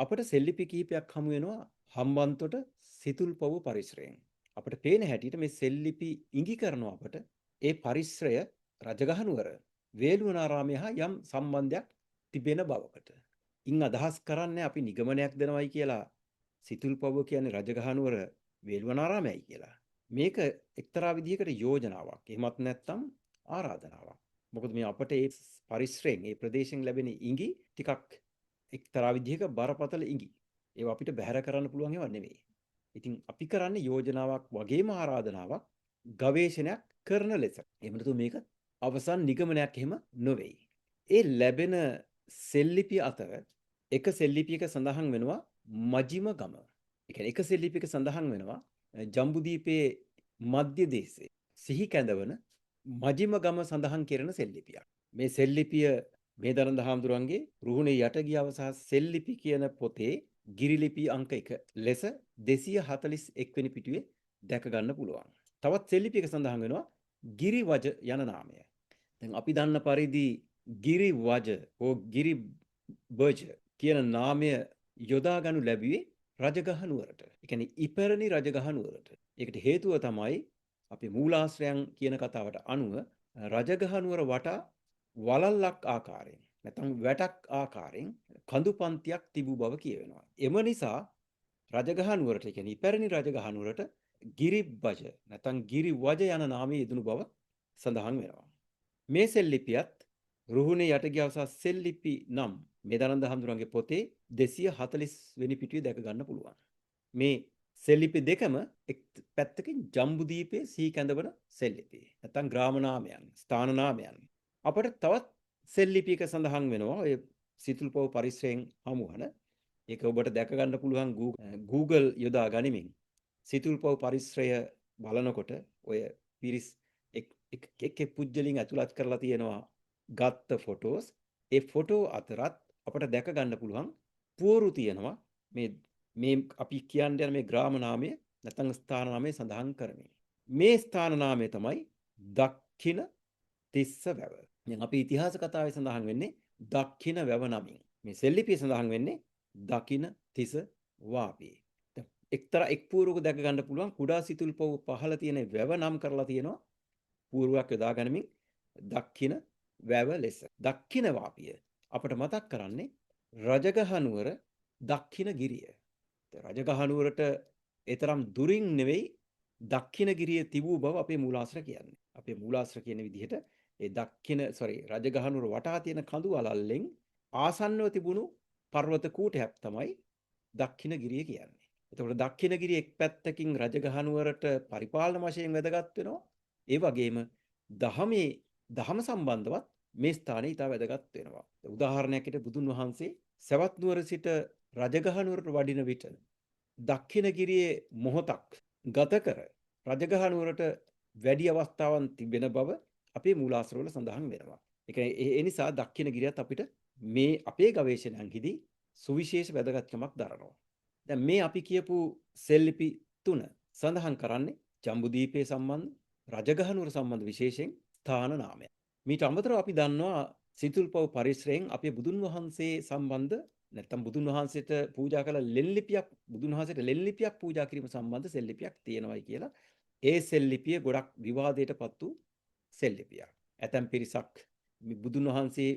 අපට සෙල්ලිපි කිහිපයක් හමු වෙනවා හම්බන්තොට සිතුල්පව්ව පරිසරයෙන්. අපට පේන හැටියට මේ සෙල්ලිපි ඉඟි කරනවා අපට ඒ පරිසරය රජගහනුවර වේළුවනාරාමය හා යම් සම්බන්ධයක් තිබෙන බවකට. ඉන් අදහස් කරන්නේ අපි නිගමනයක් දෙනවයි කියලා සිතුල්පව්ව කියන්නේ රජගහනුවර වේළුවනාරාමයයි කියලා. මේක එක්තරා විදිහකට යෝජනාවක්. එහෙමත් නැත්නම් ආරාධනාවක්. මොකද මේ අපට ඒ පරිසරයෙන් ඒ ප්‍රදේශයෙන් ලැබෙන ඉඟි ටිකක් එක්තරා විදිහක බරපතල ඉඟි. ඒවා අපිට බැහැර කරන්න පුළුවන් ඒවා නෙවෙයි. ඉතින් අපි කරන්නේ යෝජනාවක් වගේම ආරාධනාවක් ගවේෂණයක් කරන ලෙස. එහෙම නැතු මේක අවසන් නිගමනයක් එහෙම නොවේයි. ඒ ලැබෙන සෙල්ලිපි අතර එක සෙල්ලිපියක සඳහන් වෙනවා මජිම ගම. ඒ කියන්නේ එක සෙල්ලිපියක සඳහන් වෙනවා ජම්බුදීපයේ මධ්‍ය දේශයේ සිහි කැඳවන මජිම ගම සඳහන් කෙරෙන සෙල්ලිපියක්. මේ සෙල්ලිපිය මේදරන්ද හාමුදුරන්ගේ රුහුණේ යට ගියව සහ සෙල්ලිපි කියන පොතේ ගිරිලිපි අංක 1 ලෙස 241 වෙනි පිටුවේ දැක ගන්න පුළුවන්. තවත් සෙල්ලිපියක සඳහන් වෙනවා ගිරිවජ යන නාමය. දැන් අපි දන්න පරිදි ගිරිවජ හෝ ගිරිබජ කියන නාමය යොදා ගනු ලැබුවේ රජගහ නුවරට. ඒ කියන්නේ ඉපැරණි රජගහ නුවරට. ඒකට හේතුව තමයි අපි මූලාශ්‍රයන් කියන කතාවට අනුව රජගහ නුවර වටා වලල්ලක් ආකාරයෙන් නැත්නම් වැටක් ආකාරයෙන් කඳු පන්තියක් තිබූ බව කියවෙනවා. එම නිසා රජගහ නුවරට කියන්නේ ඉපැරණි රජගහ නුවරට ගිරිබජ නැත්නම් ගිරිවජ යන නාමය යෙදුණු බව සඳහන් වෙනවා. මේ සෙල්ලිපියත් රුහුණේ යට ගියවස සෙල්ලිපි නම් මේදානන්ද හඳුරන්ගේ පොතේ 240 වෙනි පිටුවේ දැක ගන්න පුළුවන්. මේ සෙල්ලිපි දෙකම එක් පැත්තකින් ජම්බුදීපයේ සිහි කැඳවන සෙල්ලිපි. නැත්නම් ග්‍රාම නාමයන්, ස්ථාන නාමයන්. අපට තවත් සෙල්ලිපියක සඳහන් වෙනවා ඔය සිතුල්පව් පරිසරයෙන් හමු වන. ඒක ඔබට දැක ගන්න පුළුවන් Google යොදා ගනිමින් සිතුල්පව් පරිසරය බලනකොට ඔය පිරිස් එක් පුජ්‍යලින් ඇතුළත් කරලා තියෙනවා ගත්ත ෆොටෝස්. ඒ ෆොටෝ අතරත් අපට දැක ගන්න පුළුවන් පුවරු තියෙනවා මේ අපි කියන්නේ මේ ග්‍රාම නාමය නැත්නම් ස්ථාන නාමය සඳහන් කරමින්. මේ ස්ථාන නාමය තමයි දක්ඛින තිස්ස වැව. දැන් අපි ඉතිහාස කතාවේ සඳහන් වෙන්නේ දක්ඛින වැව නමින්. මේ සෙල්ලිපියේ සඳහන් වෙන්නේ දකින තිස වාපේ. එක්තරා එක් පුවරුවක දැක ගන්න පුළුවන් කුඩා සිතුල්පව් පහළ තියෙන වැව නම් කරලා තියෙනවා පුවරුවක් යොදා ගනිමින් දක්ඛින වැව ලෙස. දක්ඛින වාපිය අපට මතක් කරන්නේ රජගහ නුවර දක්ඛින ගිරිය. රජගහ නුවරට ඒතරම් දුරින් නෙවෙයි දක්ඛින ගිරිය තිබූ බව අපේ මූලාශ්‍ර කියන්නේ. අපේ මූලාශ්‍ර කියන විදිහට ඒ රජගහ නුවර වටා තියෙන කඳු අලල්ලෙන් ආසන්නව තිබුණු පර්වත කූටයක් තමයි දක්ඛින ගිරිය කියන්නේ. එතකොට දක්ඛින ගිරිය එක් පැත්තකින් රජගහ නුවරට පරිපාලන වශයෙන් වැදගත් වෙනවා. ඒ වගේම දහම සම්බන්ධවත් මේ ස්ථානයේ ඉතා වැදගත් වෙනවා. උදාහරණයක් විදිහට බුදුන් වහන්සේ සවැත් නුවර සිට රජගහ නුවරට වඩින විට දක්ඛින ගිරියේ මොහොතක් ගත කර රජගහ නුවරට වැඩි අවස්ථාවන් තිබෙන බව අපේ මූලාශ්‍රවල සඳහන් වෙනවා. ඒ නිසා දක්ඛින ගිරියත් අපිට මේ අපේ ගවේෂණයන්හිදී සුවිශේෂ වැදගත්කමක් දරනවා. දැන් මේ අපි කියපු සෙල්ලිපි 3 සඳහන් කරන්නේ ජම්බුදීපයේ සම්බන්ධ රජගහ නුවර සම්බන්ධ විශේෂයෙන් ස්ථාන නාමය. මීට අමතරව අපි දන්නවා සිතුල්පව් පරිසරයෙන් අපේ බුදුන් වහන්සේ සම්බන්ධ නැත්නම් බුදුන් වහන්සේට පූජා කළ බුදුන් වහන්සේට ලෙන්ලිපියක් පූජා කිරීම සම්බන්ධ සෙල්ලිපියක් තියෙනවායි කියලා. ඒ සෙල්ලිපිය ගොඩක් විවාදයටපත් වූ සෙල්ලිපියක්. ඇතැම් පිරිසක් බුදුන් වහන්සේ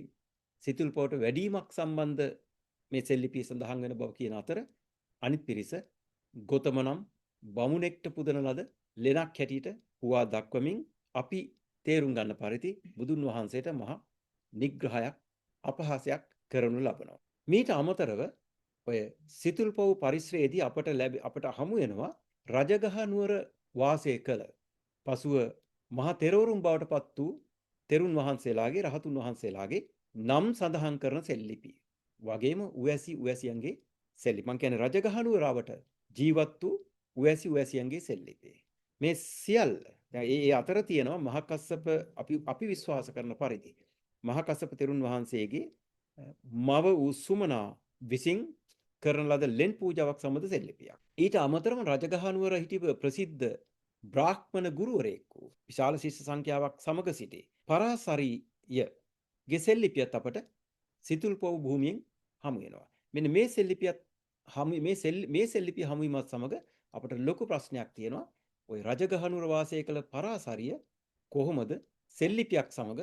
සිතුල්පවට වැඩිමක් සම්බන්ධ මේ සෙල්ලිපිය සඳහන් වෙන බව කියන අතර අනිත් පිරිස ගොතමනම් බමුණෙක්ට පුදන ලද ලෙනක් හැටියට හුවා දක්වමින් අපි තේරුම් ගන්න පරිදි බුදුන් වහන්සේට මහා නිග්‍රහයක් අපහාසයක් කරනු ලබනවා. මීට අමතරව ඔය සිතුල්පව් පරිසරයේදී අපට හමු වෙනවා රජගහ නුවර වාසය කළ පසුව මහා තෙරවරුන් බවට පත් වූ තෙරුන් වහන්සේලාගේ රහතුන් වහන්සේලාගේ නම් සඳහන් කරන සෙල්ලිපි. වගේම උවැසියන්ගේ සෙල්ලිපි. මං කියන්නේ රජගහ නුවරවට ජීවත් වූ උවැසියන්ගේ සෙල්ලිපි. මේ සියල්ල ඒ අතර තියෙනවා මහකස්සප අපි විශ්වාස කරන පරිදි මහකස්සප තෙරුන් වහන්සේගේ මව වූ සුමනා විසින් කරන ලද ලෙන් පූජාවක් සම්බන්ධ සෙල්ලිපියක්. ඊට අමතරව රජගහ නුවර හිටි ප්‍රසිද්ධ බ්‍රාහ්මණ ගුරුවරයෙක් වූ විශාල ශිෂ්‍ය සංඛ්‍යාවක් සමග සිටි පරාසරියගේ සෙල්ලිපියත් අපට සිතුල්පව් භූමියෙන් හමු වෙනවා. මෙන්න මේ සෙල්ලිපියත් මේ සෙල්ලිපි හමුවීමත් සමග අපට ලොකු ප්‍රශ්නයක් තියෙනවා. ওই රජගහනුවර වාසය කළ පරාසරිය කොහොමද සෙල්ලිපියක් සමග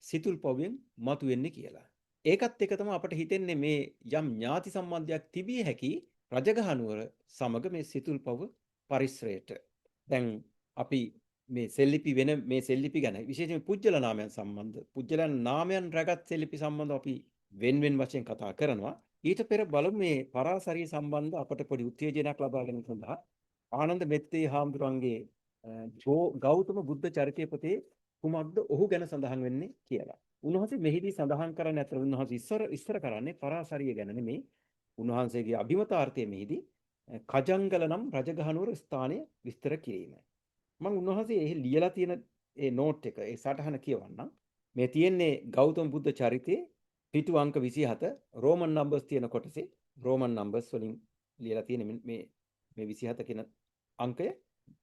සිතුල් පව්වෙන් මතුවෙන්නේ කියලා. ඒකත් එක තමයි අපට හිතෙන්නේ මේ යම් ඥාති සම්බන්ධයක් තිබිය හැකි රජගහනුවර සමග මේ සිතුල් පව් පරිශ්‍රයට. දැන් අපි මේ සෙල්ලිපි ගැන විශේෂයෙන් පුජ්‍යල නාමයන් සම්බන්ධ පුජ්‍යලයන් නාමයන් රැගත් සෙල්ලිපි සම්බන්ධව අපි වෙන වශයෙන් කතා කරනවා. ඊට පෙර බලමු මේ පරාසරිය සම්බන්ධ අපට පොඩි උත්තේජනයක් ලබා ගැනීම සඳහා ආනන්ද මෙත්තේ හාමුදුරන්ගේ ගෞතම බුද්ධ චරිතය පොතේ කුමක්ද ඔහු ගැන සඳහන් වෙන්නේ කියලා. උන්වහන්සේ මෙහිදී සඳහන් කරන්නේ අතර උන්වහන්සේ ඉස්සර කරන්නේ පරාසරිය ගැන නෙමෙයි. උන්වහන්සේගේ අභිමතාර්ථය මෙහිදී කජංගල නම් රජගහනුවර ස්ථානය විස්තර කිරීම. මම උන්වහන්සේ එහි ලියලා තියෙන ඒ නෝට් එක ඒ සටහන කියවන්නම්. මේ තියෙන්නේ ගෞතම බුද්ධ චරිතයේ පිටු අංක 27 රෝමන් නම්බර්ස් තියෙන කොටසේ රෝමන් නම්බර්ස් වලින් ලියලා තියෙන මේ 27 කියන අංකය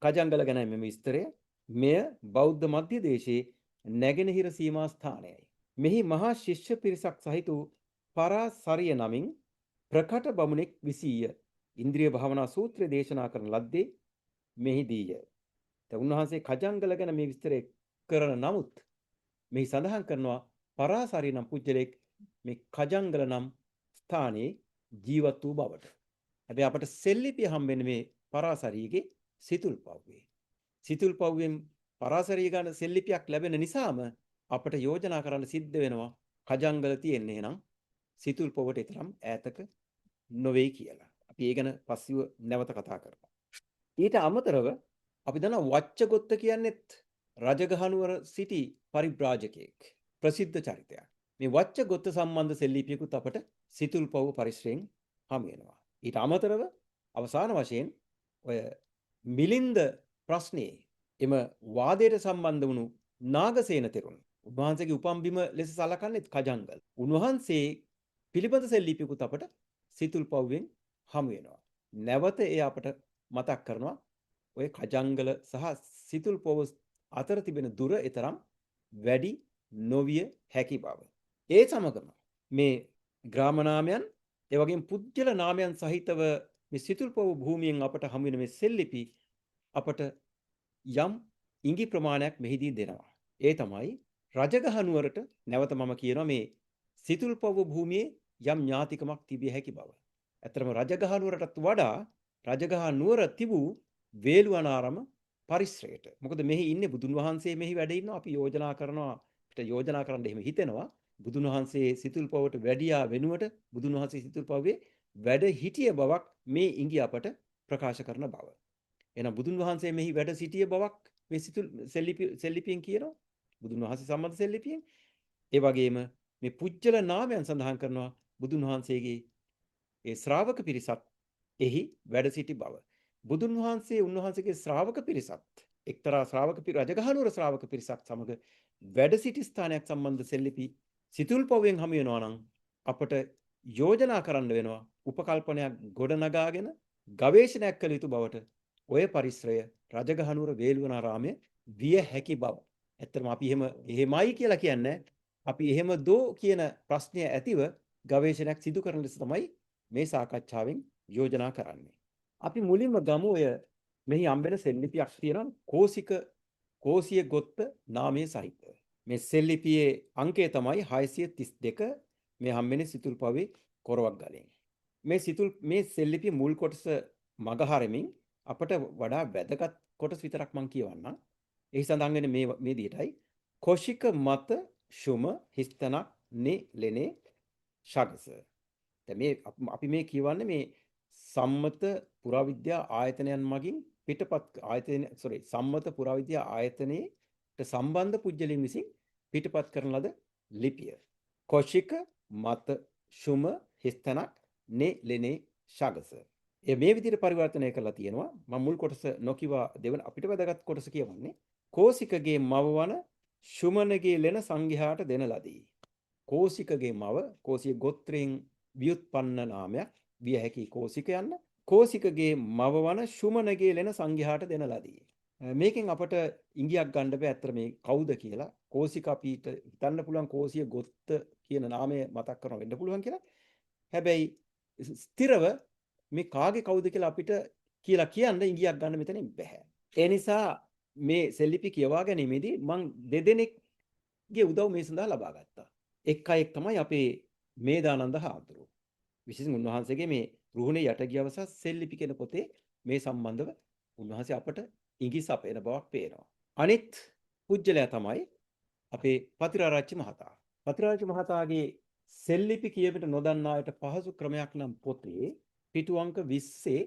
කජංගල ගැන මේ විස්තරය. මෙය බෞද්ධ මධ්‍ය දේශයේ නැගෙනහිර සීමා ස්ථානයයි. මෙහි මහා ශිෂ්‍ය පිරිසක් සහිත වූ පරාසරිය නමින් ප්‍රකට බමුණෙක් විසීය. ඉන්ද්‍රිය භාවනා සූත්‍රය දේශනා කරන ලද්දේ මෙහිදීය. දැන් උන්වහන්සේ කජංගල ගැන මේ විස්තරය කරන නමුත් මෙහි සඳහන් කරනවා පරාසරිය නම් පුජ්‍යලෙක් මේ කජංගල නම් ස්ථානයේ ජීවත් වූ බවට. හැබැයි අපට සෙල්ලිපිය හම්බෙන්නේ මේ පරාසරියගේ සිතුල් පව්වේ. සිතුල් පව්වෙන් පරාසරිය ගන්න සෙල්ලිපියක් ලැබෙන නිසාම අපට යෝජනා කරන්න සිද්ධ වෙනවා කජංගල තියෙන්නේ නම් සිතුල් පොවට තරම් ඈතක නොවේ කියලා. අපි ඒ ගැන පස්සිව නැවත කතා කරමු. ඊට අමතරව අපි දන්නවා වච්චගොත්ත කියන්නේත් රජගහනුවර සිටි පරිබ්‍රාජකයෙක්. ප්‍රසිද්ධ චරිතයක්. මේ වච්චගොත්ත සම්බන්ධ සෙල්ලිපියකුත් අපට සිතුල් පව් පරිශ්‍රයෙන් හමු වෙනවා. ඊට අමතරව අවසාන වශයෙන් ඔය මිලින්ද ප්‍රශ්නයේ එම වාදයට සම්බන්ධ වුණු නාගසේන තෙරුන් උන්වහන්සේගේ උපන් බිම ලෙස සලකන්නේ කජංගල. උන්වහන්සේ පිළිබඳ සෙල්ලිපියකුත් අපට සිතුල් පව්වෙන් හමු වෙනවා. නැවත ඒ අපට මතක් කරනවා ඔය කජංගල සහ සිතුල් පව් අතර තිබෙන දුර ඊතරම් වැඩි නොවිය හැකි බව. ඒ සමගම මේ ග්‍රාම නාමයන් ඒ වගේම පුජ්‍යල නාමයන් සහිතව මේ සිතුල් පව් භූමියෙන් අපට හමු වෙන මේ සෙල්ලිපි අපට යම් ඉඟි ප්‍රමාණයක් මෙහිදී දෙනවා. ඒ තමයි රජගහනුවරට නැවත මම කියනවා මේ සිතුල් පව් භූමියේ යම් ඥාතිකමක් තිබිය හැකි බව. ඇත්තටම රජගහනුවරටත් වඩා රජගහනුවර තිබූ වේළුවනාරාම පරිශ්‍රයට. මොකද මෙහි ඉන්නේ බුදුන් වහන්සේ මෙහි වැඩ ඉන්නවා. අපි යෝජනා කරනවා අපිට යෝජනා කරන්න එහෙම හිතෙනවා. බුදුන් වහන්සේ සිතුල් පව්වට වැඩියා වෙනුවට බුදුන් වහන්සේ සිතුල් පව්වේ වැඩ හිටිය බවක් මේ ඉඟි අපට ප්‍රකාශ කරන බව. එහෙනම් බුදුන් වහන්සේ මෙහි වැඩ සිටිය බවක් මේ සිතුල් සෙල්ලිපියෙන් කියනවා. බුදුන් වහන්සේ සම්බන්ධ සෙල්ලිපියෙන්. ඒ වගේම මේ පුජ්‍යල නාමයන් සඳහන් කරනවා බුදුන් වහන්සේගේ ඒ ශ්‍රාවක පිරිසත් එහි වැඩ සිටි බව. බුදුන් වහන්සේ උන්වහන්සේගේ ශ්‍රාවක පිරිසත් එක්තරා රජගහනුවර ශ්‍රාවක පිරිසක් සමග වැඩ සිටි ස්ථානයක් සම්බන්ධ සෙල්ලිපි සිතුල් පව්වෙන් හමු වෙනවා නම් අපට යෝජනා කරන්න වෙනවා උපකල්පනයක් ගොඩනගාගෙන ගවේෂණයක් කළ යුතු බවට ඔය පරිශ්‍රය රජගහනුවර වේළුවනාරාමයේ විය හැකි බව. ඇත්තටම අපි එහෙමයි කියලා කියන්නේ අපි එහෙම දෝ කියන ප්‍රශ්නය ඇතිව ගවේෂණයක් සිදු කරන ලෙස තමයි මේ සාකච්ඡාවෙන් යෝජනා කරන්නේ. අපි මුලින්ම ගමු ඔය මෙහි හම්බෙන සෙල්ලිපියක් තියෙනවා කෝසිය ගොත්ත නාමයේ සහිත. මේ සෙල්ලිපියේ අංකය තමයි 632 මේ හම්බෙන්නේ සිතුල් පව්වේ කොරවක් ගලෙන්. මේ සෙල්ලිපිය මුල් කොටස මගහරමින් අපට වඩා වැදගත් කොටස් විතරක් මම කියවන්නම්. එහි සඳහන් වෙන්නේ මේ විදිහටයි. කොෂික මත ශුම හිස්තනක් නේ ලෙනේ ශගස. දැන් මේ අපි මේ කියවන්නේ මේ සම්මත පුරාවිද්‍යා ආයතනයන් මගින් සම්මත පුරාවිද්‍යා ආයතනයේට සම්බන්ධ පුජ්‍යලින් විසින් පිටපත් කරන ලද ලිපිය. කොෂික මත ශුම හිස්තනක් නේ ලෙනේ ශගස. මේ විදිහට පරිවර්තනය කරලා තියෙනවා. මම මුල් කොටස නොකියවා දෙවන අපිට වැදගත් කොටස කියවන්නේ කෝසිකගේ මව වන ශුමනගේ ලෙන සංඝයාට දෙන ලදී. කෝසිකගේ මව කෝසිය ගෝත්‍රයෙන් ව්‍යුත්පන්න නාමයක් විය හැකි කෝසික යන්න. කෝසිකගේ මව වන ශුමනගේ ලෙන සංඝයාට දෙන ලදී. මේකෙන් අපට ඉංගියක් ගන්න බෑ අතර මේ කවුද කියලා. කෝසික අපිට හිතන්න පුළුවන් කෝසිය ගොත්ත කියන නාමය මතක් කරන වෙන්න පුළුවන් කියලා. හැබැයි ස්ථිරව මේ කාගේ කවුද කියලා අපිට කියලා කියන්න ඉඟියක් ගන්න මෙතනින් බෑ. ඒ නිසා මේ සෙල්ලිපි කියවා ගැනීමේදී මං දෙදෙනෙක්ගේ උදව් මේ සඳහා ලබා ගත්තා. එක් අයෙක් තමයි අපේ මේදානන්ද හාමුදුරුවෝ. විශේෂයෙන් උන්වහන්සේගේ මේ රුහුණේ යට ගියව සහ සෙල්ලිපි කියන පොතේ මේ සම්බන්ධව උන්වහන්සේ අපට ඉඟි සපයන බවක් පේනවා. අනිත් පුජ්‍යලයා තමයි අපේ පතිරාරච්චි මහතා. පතිරාරච්චි මහතාගේ සෙල්ලිපි කියවිට නොදන්නායට පහසු ක්‍රමයක් නම් පොතේ පිටු අංක 20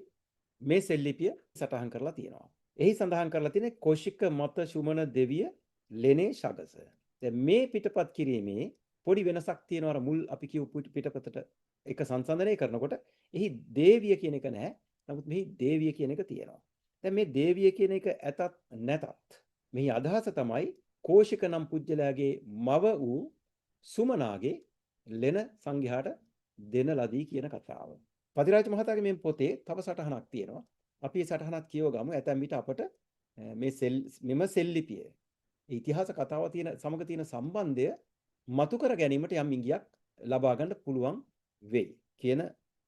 මේ සෙල්ලිපිය සටහන් කරලා තියෙනවා. එහි සඳහන් කරලා තියෙන්නේ කෝෂික මත සුමන දෙවිය ලෙනේ ශගස. දැන් මේ පිටපත් කිරීමේ පොඩි වෙනසක් තියෙනවා අර මුල් අපි කියපු පිටපතට එක සංසන්දනය කරනකොට එහි දේවිය කියන එක නැහැ. නමුත් මෙහි දේවිය කියන එක තියෙනවා. දැන් මේ දේවිය කියන එක ඇතත් නැතත් මෙහි අදහස තමයි කෝෂික නම් පුජ්‍යලයාගේ මව වූ සුමනාගේ ලෙන සංඝයාට දෙන ලදී කියන කතාව. පතිරාජ මහතාගේ මේ පොතේ තව සටහනක් තියෙනවා. අපි මේ සටහනත් කියව ගමු. ඇතැම් විට අපට මෙම සෙල්ලිපිය ඉතිහාස කතාව තියෙන සමග තියෙන සම්බන්ධය මතු කර ගැනීමට යම් ඉඟියක් ලබා ගන්න පුළුවන් වෙයි කියන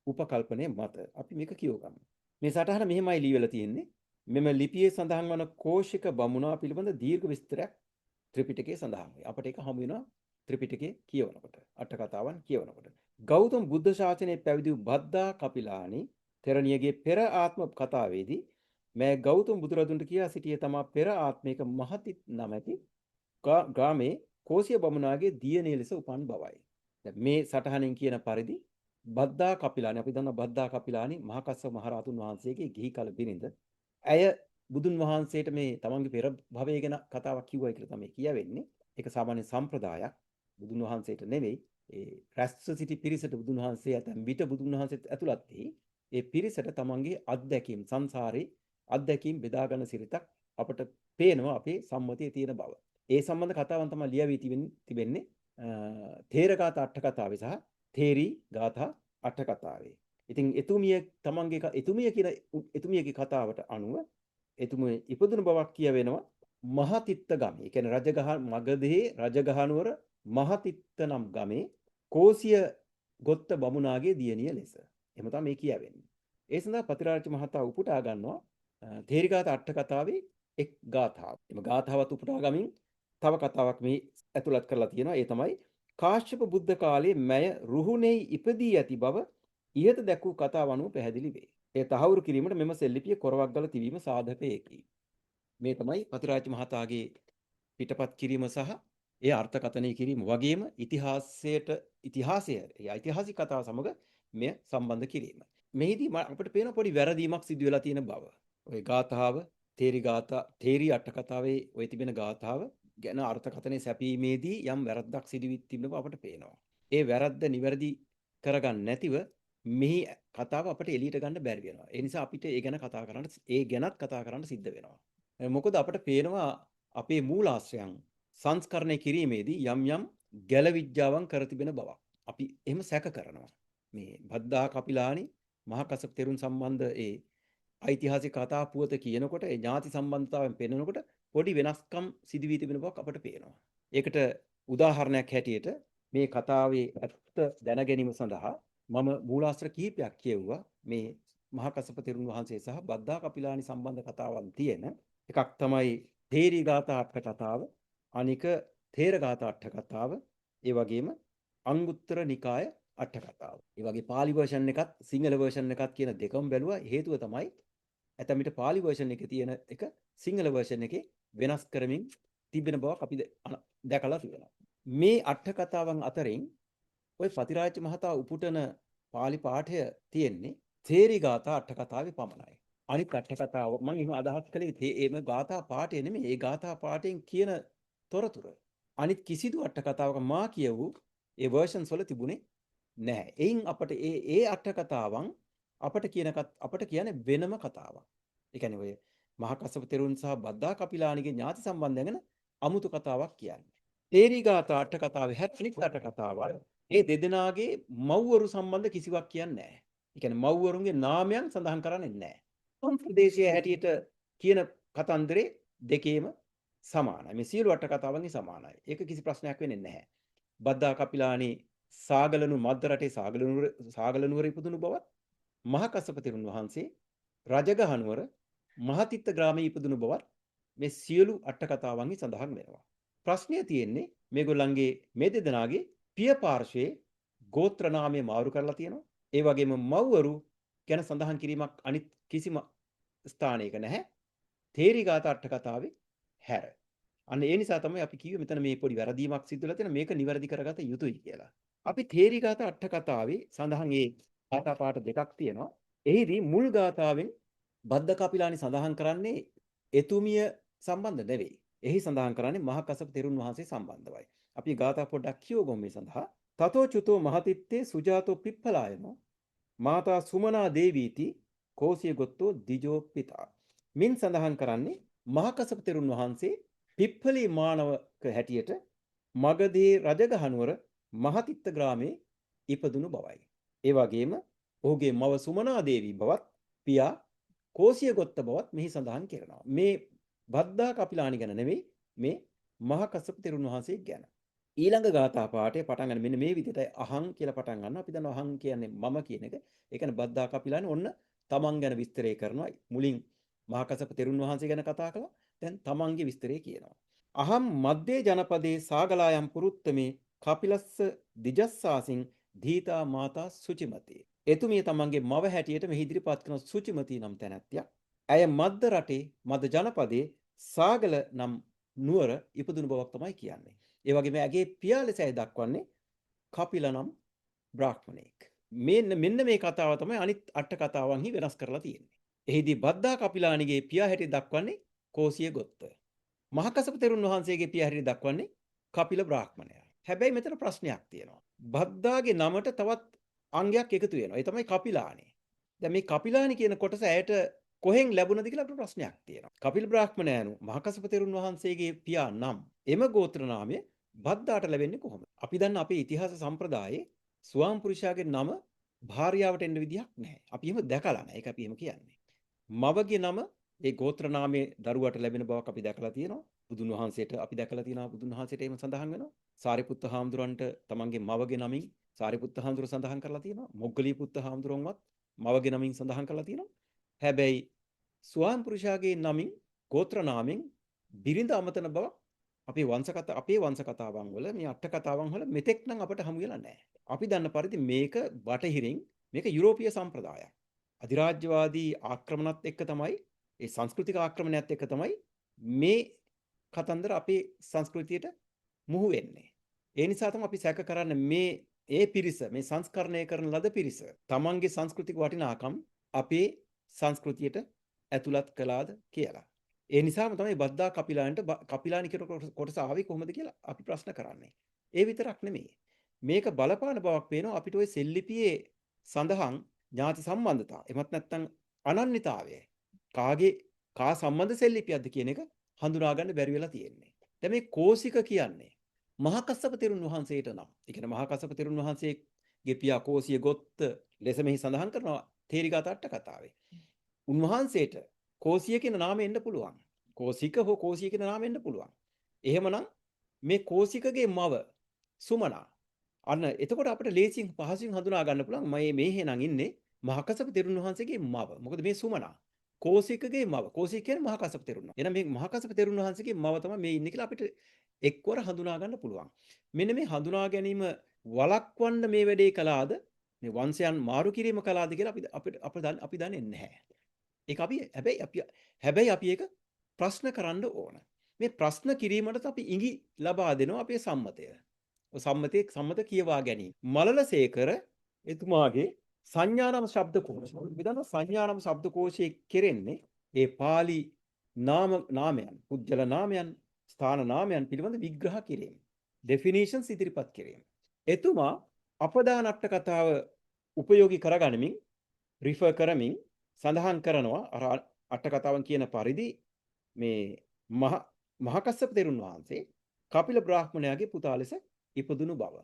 උපකල්පනය මත අපි මේක කියව ගමු. මේ සටහන මෙහෙමයි ලියවිලා තියෙන්නේ. මෙම ලිපියේ සඳහන් වන කෝෂික බමුණා පිළිබඳ දීර්ඝ විස්තරයක් ත්‍රිපිටකයේ සඳහන් වේ. අපට ඒක හමු වෙනවා ත්‍රිපිටකයේ කියවනකොට, අට කතාවන් කියවනකොට. ගෞතම බුද්ධ ශාසනයේ පැවිදි වූ බද්දා කපිලානි තෙරණියගේ පෙර ආත්ම කතාවේදී මෑ ගෞතම බුදුරදුන්ට කියා සිටියේ තමා පෙර ආත්මික මහති නමැති ග්‍රාමේ කෝසිය බමුණාගේ දියණිය ලෙස උපන් බවයි. මේ සටහනින් කියන පරිදි බද්දා කපිලානි අපි දන්නා බද්දා කපිලානි මහකස්සප මහරහතුන් වහන්සේගේ ගිහි කල බිරිඳ. ඇය බුදුන් වහන්සේට මේ තමන්ගේ පෙර භවය ගැන කතාවක් කිව්වයි කියලා තමයි කියවෙන්නේ. ඒක සාමාන්‍ය සම්ප්‍රදායක්. බුදුන් වහන්සේට නෙවෙයි ඒ රැස්ව සිටි පිරිසට බුදුන් වහන්සේ ඇතැම් විට බුදුන් වහන්සේත් ඇතුළත් වෙයි. ඒ පිරිසට තමන්ගේ අත්දැකීම් සංසාරේ අත්දැකීම් බෙදා ගන්න සිරිතක් අපට පේනවා අපේ සම්මතයේ තියෙන බව. ඒ සම්බන්ධ කතාවන් තමයි ලියවී තිබෙන්නේ තේරගාථ අට කතාවේ සහ තේරි ගාථා අට කතාවේ. ඉතින් එතුමිය තමන්ගේ එතුමියගේ කතාවට අනුව එතුමිය ඉපදුණු බවක් කියවෙනවා මහතිත්ත ගමේ. ඒ කියන්නේ රජගහ මගධයේ රජගහනුවර මහතිත්ත නම් ගමේ කෝසිය ගොත්ත බමුණාගේ දියණිය ලෙස. එහෙම තමයි මේ කියවෙන්නේ. ඒ සඳහා පතිරාජ මහතා උපුටා ගන්නවා තේරිගාත අට කතාවේ එක් ගාථාවක්. එම ගාථාවත් උපුටා ගමින් තව කතාවක් මේ ඇතුළත් කරලා තියෙනවා. ඒ තමයි කාශ්‍යප බුද්ධ කාලයේ මැය රුහුණෙහි ඉපදී ඇති බව ඉහත දැක්වූ කතාව අනුව පැහැදිලි වේ. ඒ තහවුරු කිරීමට මෙම සෙල්ලිපිය කොරවක්ගල තිබීම සාධකයකි. මේ තමයි පතිරාජ මහතාගේ පිටපත් කිරීම සහ ඒ අර්ථකථනය කිරීම වගේම ඉතිහාසය ඓතිහාසික කතාව සමග මෙය සම්බන්ධ කිරීම. මෙහිදී අපිට පේන පොඩි වැරදීමක් සිදු වෙලා තියෙන බව. ওই ගාථාව තේරි අට කතාවේ ওই තිබෙන ගාථාව ගැන අර්ථකථනය සැපීමේදී යම් වැරද්දක් සිදු වී තිබෙන බව අපට පේනවා. ඒ වැරද්ද නිවැරදි කරගන්න නැතිව මෙහි කතාව අපිට එළියට ගන්න බැරි වෙනවා. ඒ නිසා අපිට ඒ ගැනත් කතා කරන්න සිද්ධ වෙනවා. මොකද අපිට පේනවා අපේ මූලාශ්‍රයන් සංස්කරණය කිරීමේදී යම් යම් ගැලවිජ්ජාවන් කර තිබෙන බවක්. අපි එහෙම සැක කරනවා. මේ බද්දා කපිලානි මහකස්සප තෙරුන් සම්බන්ධ ඒ ඓතිහාසික කතා පුවත කියනකොට ඒ ඥාති සම්බන්ධතාවයෙන් පෙන්වනකොට පොඩි වෙනස්කම් සිදු වී තිබෙන බවක් අපට පේනවා. ඒකට උදාහරණයක් හැටියට මේ කතාවේ ඇත්ත දැන ගැනීම සඳහා මම මූලාශ්‍ර කිහිපයක් කියවුවා. මේ මහකස්සප තෙරුන් වහන්සේ සහ බද්දා කපිලානි සම්බන්ධ කතාවන් තියෙන එකක් තමයි තේරි ගාථා අට කතාව, අනික තේරගාථා අට කතාව, ඒ වගේම අංගුත්තර නිකාය අට කතාව. ඒ වගේ පාලි වර්ෂන් එකත් සිංහල වර්ෂන් එකත් කියන දෙකම බැලුවා. හේතුව තමයි ඇතැම් විට පාලි වර්ෂන් එකේ තියෙන එක සිංහල වර්ෂන් එකේ වෙනස් කරමින් තිබෙන බවක් අපි දැකලා තියෙනවා. මේ අට කතාවන් අතරින් ওই පතිරාජ මහතා උපුටන පාලි පාඨය තියෙන්නේ තේරි ගාථා අට කතාවේ පමණයි. අනිත් අට කතාව මම එහෙම අදහස් කළේ ඒම ගාථා පාඨය නෙමෙයි. ඒ ගාථා පාඨයෙන් කියන තොරතුර අනිත් කිසිදු අට කතාවක මා කියවූ ඒ වර්ෂන්ස් වල තිබුණේ නැහැ. එයින් අපට ඒ අට කතාවන් අපට කියන්නේ වෙනම කතාවක්. ඒ කියන්නේ ඔය මහකස්සප තෙරුන් සහ බද්දා කපිලානිගේ ඥාති සම්බන්ධය ගැන අමුතු කතාවක් කියන්නේ. තේරි ගාථා අට කතාවේ හැත්නික් අට කතාවල් ඒ දෙදෙනාගේ මව්වරු සම්බන්ධ කිසිවක් කියන්නේ නැහැ. ඒ කියන්නේ මව්වරුන්ගේ නාමයන් සඳහන් කරන්නේ නැහැ. ප්‍රදේශයේ හැටියට කියන කතන්දරේ දෙකේම සමානයි. මේ සියලු අට කතාවන්ගේ සමානයි. ඒක කිසි ප්‍රශ්නයක් වෙන්නේ නැහැ. බද්දා කපිලානි සාගලනු මද්ද රටේ සාගලනුවර ඉපදුණු බවත් මහා කස්සප තෙරුන් වහන්සේ රජගහ නුවර මහතිත්ත ග්‍රාමයේ ඉපදුණු බවත් මේ සියලු අට කතාවන්හි සඳහන් වෙනවා. ප්‍රශ්නය තියෙන්නේ මේගොල්ලන්ගේ මේ දෙදෙනාගේ පිය පාර්ශ්වයේ ගෝත්‍ර නාමය මාරු කරලා තියෙනවා. ඒ වගේම මව්වරු ගැන සඳහන් කිරීමක් අනිත් කිසිම ස්ථානයක නැහැ. තේරිගාත අට කතාවේ හැර. අන්න ඒ නිසා තමයි අපි කිව්වේ මෙතන මේ පොඩි වැරදීමක් සිද්ධ වෙලා තියෙනවා. මේක නිවැරදි කරගත යුතුයි කියලා. අපි තේරිගාත අට කතාවේ සඳහන් ඒ ගාථා පාඨ දෙකක් තියෙනවා. එහිදී මුල් ගාථාවෙන් බද්ද කපිලානි සඳහන් කරන්නේ එතුමිය සම්බන්ධ නෙවෙයි. එහි සඳහන් කරන්නේ මහා කස්සප තෙරුන් වහන්සේ සම්බන්ධවයි. අපි ගාථා පොඩ්ඩක් කියවගමු මේ සඳහා. තතෝ චුතෝ මහතිත්තේ සුජාතෝ පිප්පලායනෝ මාතා සුමනා දේවීති කෝසිය ගොත්තෝ දිජෝ පිතා. මින් සඳහන් කරන්නේ මහා කස්සප තෙරුන් වහන්සේ පිප්පලී මානවක හැටියට මගධේ රජගහ නුවර මහතිත්ත ග්‍රාමයේ ඉපදුණු බවයි. ඒ වගේම ඔහුගේ මව සුමනා දේවී බවත් පියා කෝසිය ගොත්ත බවත් මෙහි සඳහන් කරනවා. මේ බද්දා කපිලානි ගැන නෙවෙයි මේ මහා කස්සප තෙරුන් වහන්සේ ගැන. ඊළඟ ගාථා පාඨය පටන් ගන්න මෙන්න මේ විදිහටයි අහං කියලා පටන් ගන්නවා. අපි දන්නවා අහං කියන්නේ මම කියන එක. ඒ කියන්නේ බද්දා කපිලානි ඔන්න තමන් ගැන විස්තරය කරනවා. මුලින් මහා කස්සප තෙරුන් වහන්සේ ගැන කතා කළා. දැන් තමන්ගේ විස්තරය කියනවා. අහම් මධ්‍යේ ජනපදේ සාගලායම් පුරුත්තමේ කපිලස්ස දිජස්සාසින් දීතා මාතා සුචිමතේ. එතුමිය තමන්ගේ මව හැටියට මෙහි ඉදිරිපත් කරන සුචිමතී නම් තැනැත්තියක්. ඇය මද්ද රටේ මද ජනපදයේ සාගල නම් නුවර ඉපදුණු බවක් තමයි කියන්නේ. ඒ වගේම ඇගේ පියා ලෙස ඇය දක්වන්නේ කපිල නම් බ්‍රාහ්මණයෙක්. මෙන්න මේ කතාව තමයි අනිත් අට කතාවන්හි වෙනස් කරලා තියෙන්නේ. එහිදී බද්දා කපිලානිගේ පියා හැටියට දක්වන්නේ කෝසිය ගොත්ත. මහා කස්සප තෙරුන් වහන්සේගේ පියා හැටියට දක්වන්නේ කපිල බ්‍රාහ්මණයා. හැබැයි මෙතන ප්‍රශ්නයක් තියෙනවා. බද්දාගේ නමට තවත් අංගයක් එකතු වෙනවා. ඒ තමයි කපිලානි. දැන් මේ කපිලානි කියන කොටස ඇයට කොහෙන් ලැබුණද කියලා අපිට ප්‍රශ්නයක් තියෙනවා. කපිල බ්‍රාහ්මණයන්ු මහා කස්සප තෙරුන් වහන්සේගේ පියා නම් එම ගෝත්‍ර නාමය බද්දාට ලැබෙන්නේ කොහොමද? අපි දන්න අපේ ඉතිහාස සම්ප්‍රදායේ ස්වාම පුරුෂයාගේ නම භාර්යාවට එන්න විදිහක් නැහැ. අපි එහෙම දැකලා නැහැ. ඒක අපි එහෙම කියන්නේ. මවගේ නම ඒ ගෝත්‍ර නාමයේ දරුවට ලැබෙන බවක් අපි දැකලා තියෙනවා. බුදුන් වහන්සේට අපි දැකලා තියෙනවා බුදුන් වහන්සේට එහෙම සඳහන් වෙනවා. සාරිපුත්ත හාමුදුරන්ට තමන්ගේ මවගේ නමින් සාරිපුත්ත හාමුදුර සඳහන් කරලා තියෙනවා. මොග්ගලී පුත්ත හාමුදුරන්වත් මවගේ නමින් සඳහන් කරලා තියෙනවා. හැබැයි ස්වාම පුරුෂයාගේ නමින් ගෝත්‍ර නාමෙන් බිරිඳ අමතන බව අපේ වංශ කතාවන් වල මේ අට කතාවන් වල මෙතෙක් නම් අපට හමු වෙලා නැහැ. අපි දන්න පරිදි මේක බටහිරින් මේක යුරෝපීය සම්ප්‍රදායක්. අධිරාජ්‍යවාදී ආක්‍රමණත් එක්ක තමයි ඒ සංස්කෘතික ආක්‍රමණයත් එක්ක තමයි මේ කතන්දර අපේ සංස්කෘතියට මුහු වෙන්නේ. ඒ නිසා තමයි අපි සැක කරන්නේ මේ පිරිස මේ සංස්කරණය කරන ලද පිරිස තමන්ගේ සංස්කෘතික වටිනාකම් අපේ සංස්කෘතියට ඇතුළත් කළාද කියලා. ඒ නිසාම තමයි බද්දා කපිලානි කියන කොටස ආවේ කොහොමද කියලා අපි ප්‍රශ්න කරන්නේ. ඒ විතරක් නෙමෙයි. මේක බලපාන බවක් පේනවා අපිට ওই සෙල්ලිපියේ සඳහන් ඥාති සම්බන්ධතාව. එමත් නැත්නම් අනන්‍යතාවය. කා සම්බන්ධ සෙල්ලිපියක්ද කියන එක හඳුනා ගන්න බැරි වෙලා තියෙන්නේ. දැන් මේ කෝසික කියන්නේ මහා කස්සප තෙරුන් වහන්සේට නම්. ඒ කියන්නේ මහා කස්සප තෙරුන් වහන්සේගේ පියා කෝසිය ගොත්ත ලෙස මෙහි සඳහන් කරනවා තේරිගත අට කතාවේ. උන්වහන්සේට කෝසිය කියන නාමය එන්න පුළුවන්. කෝසික හෝ කෝසිය කියන නාමය එන්න පුළුවන්. එහෙමනම් මේ කෝසිකගේ මව සුමනා අන්න එතකොට අපිට ලේසියෙන් පහසුවෙන් හඳුනා ගන්න පුළුවන් මේ හේනම් ඉන්නේ මහා කස්සප තෙරුන් වහන්සේගේ මව. මොකද මේ සුමනා කෝසිකගේ මව. කෝසික කියන්නේ මහා කස්සප තෙරුන්. එහෙනම් මේ මහා කස්සප තෙරුන් වහන්සේගේ මව තමයි මේ ඉන්නේ කියලා අපිට එක්වර හඳුනා ගන්න පුළුවන්. මෙන්න මේ හඳුනා ගැනීම වළක්වන්න මේ වැඩේ කළාද මේ වංශයන් මාරු කිරීම කළාද කියලා අපි දන්නේ නැහැ. ඒක හැබැයි අපි ඒක ප්‍රශ්න කරන්න ඕන. මේ ප්‍රශ්න කිරීමට අපි ඉඟි ලබා දෙනවා අපේ සම්මතය. සම්මත කියවා ගැනීම. මලලසේකර එතුමාගේ සංඥානම් ශබ්දකෝෂය. විදන සංඥානම් ශබ්දකෝෂයේ කෙරෙන්නේ ඒ pāli නාමයන්, පුජ්‍යල නාමයන්, ස්ථාන නාමයන් පිළිබඳ විග්‍රහ කිරීම. definitions ඉදිරිපත් කිරීම. එතුමා අපදානට්ට කතාව උපයෝගී කරගනිමින් රිෆර් කරමින් සඳහන් කරනවා අර අට කතාවන් කියන පරිදි මේ මහා කස්සප තෙරුන් වහන්සේ කපිල බ්‍රාහ්මණයාගේ පුතා ලෙස ඉපදුණු බව.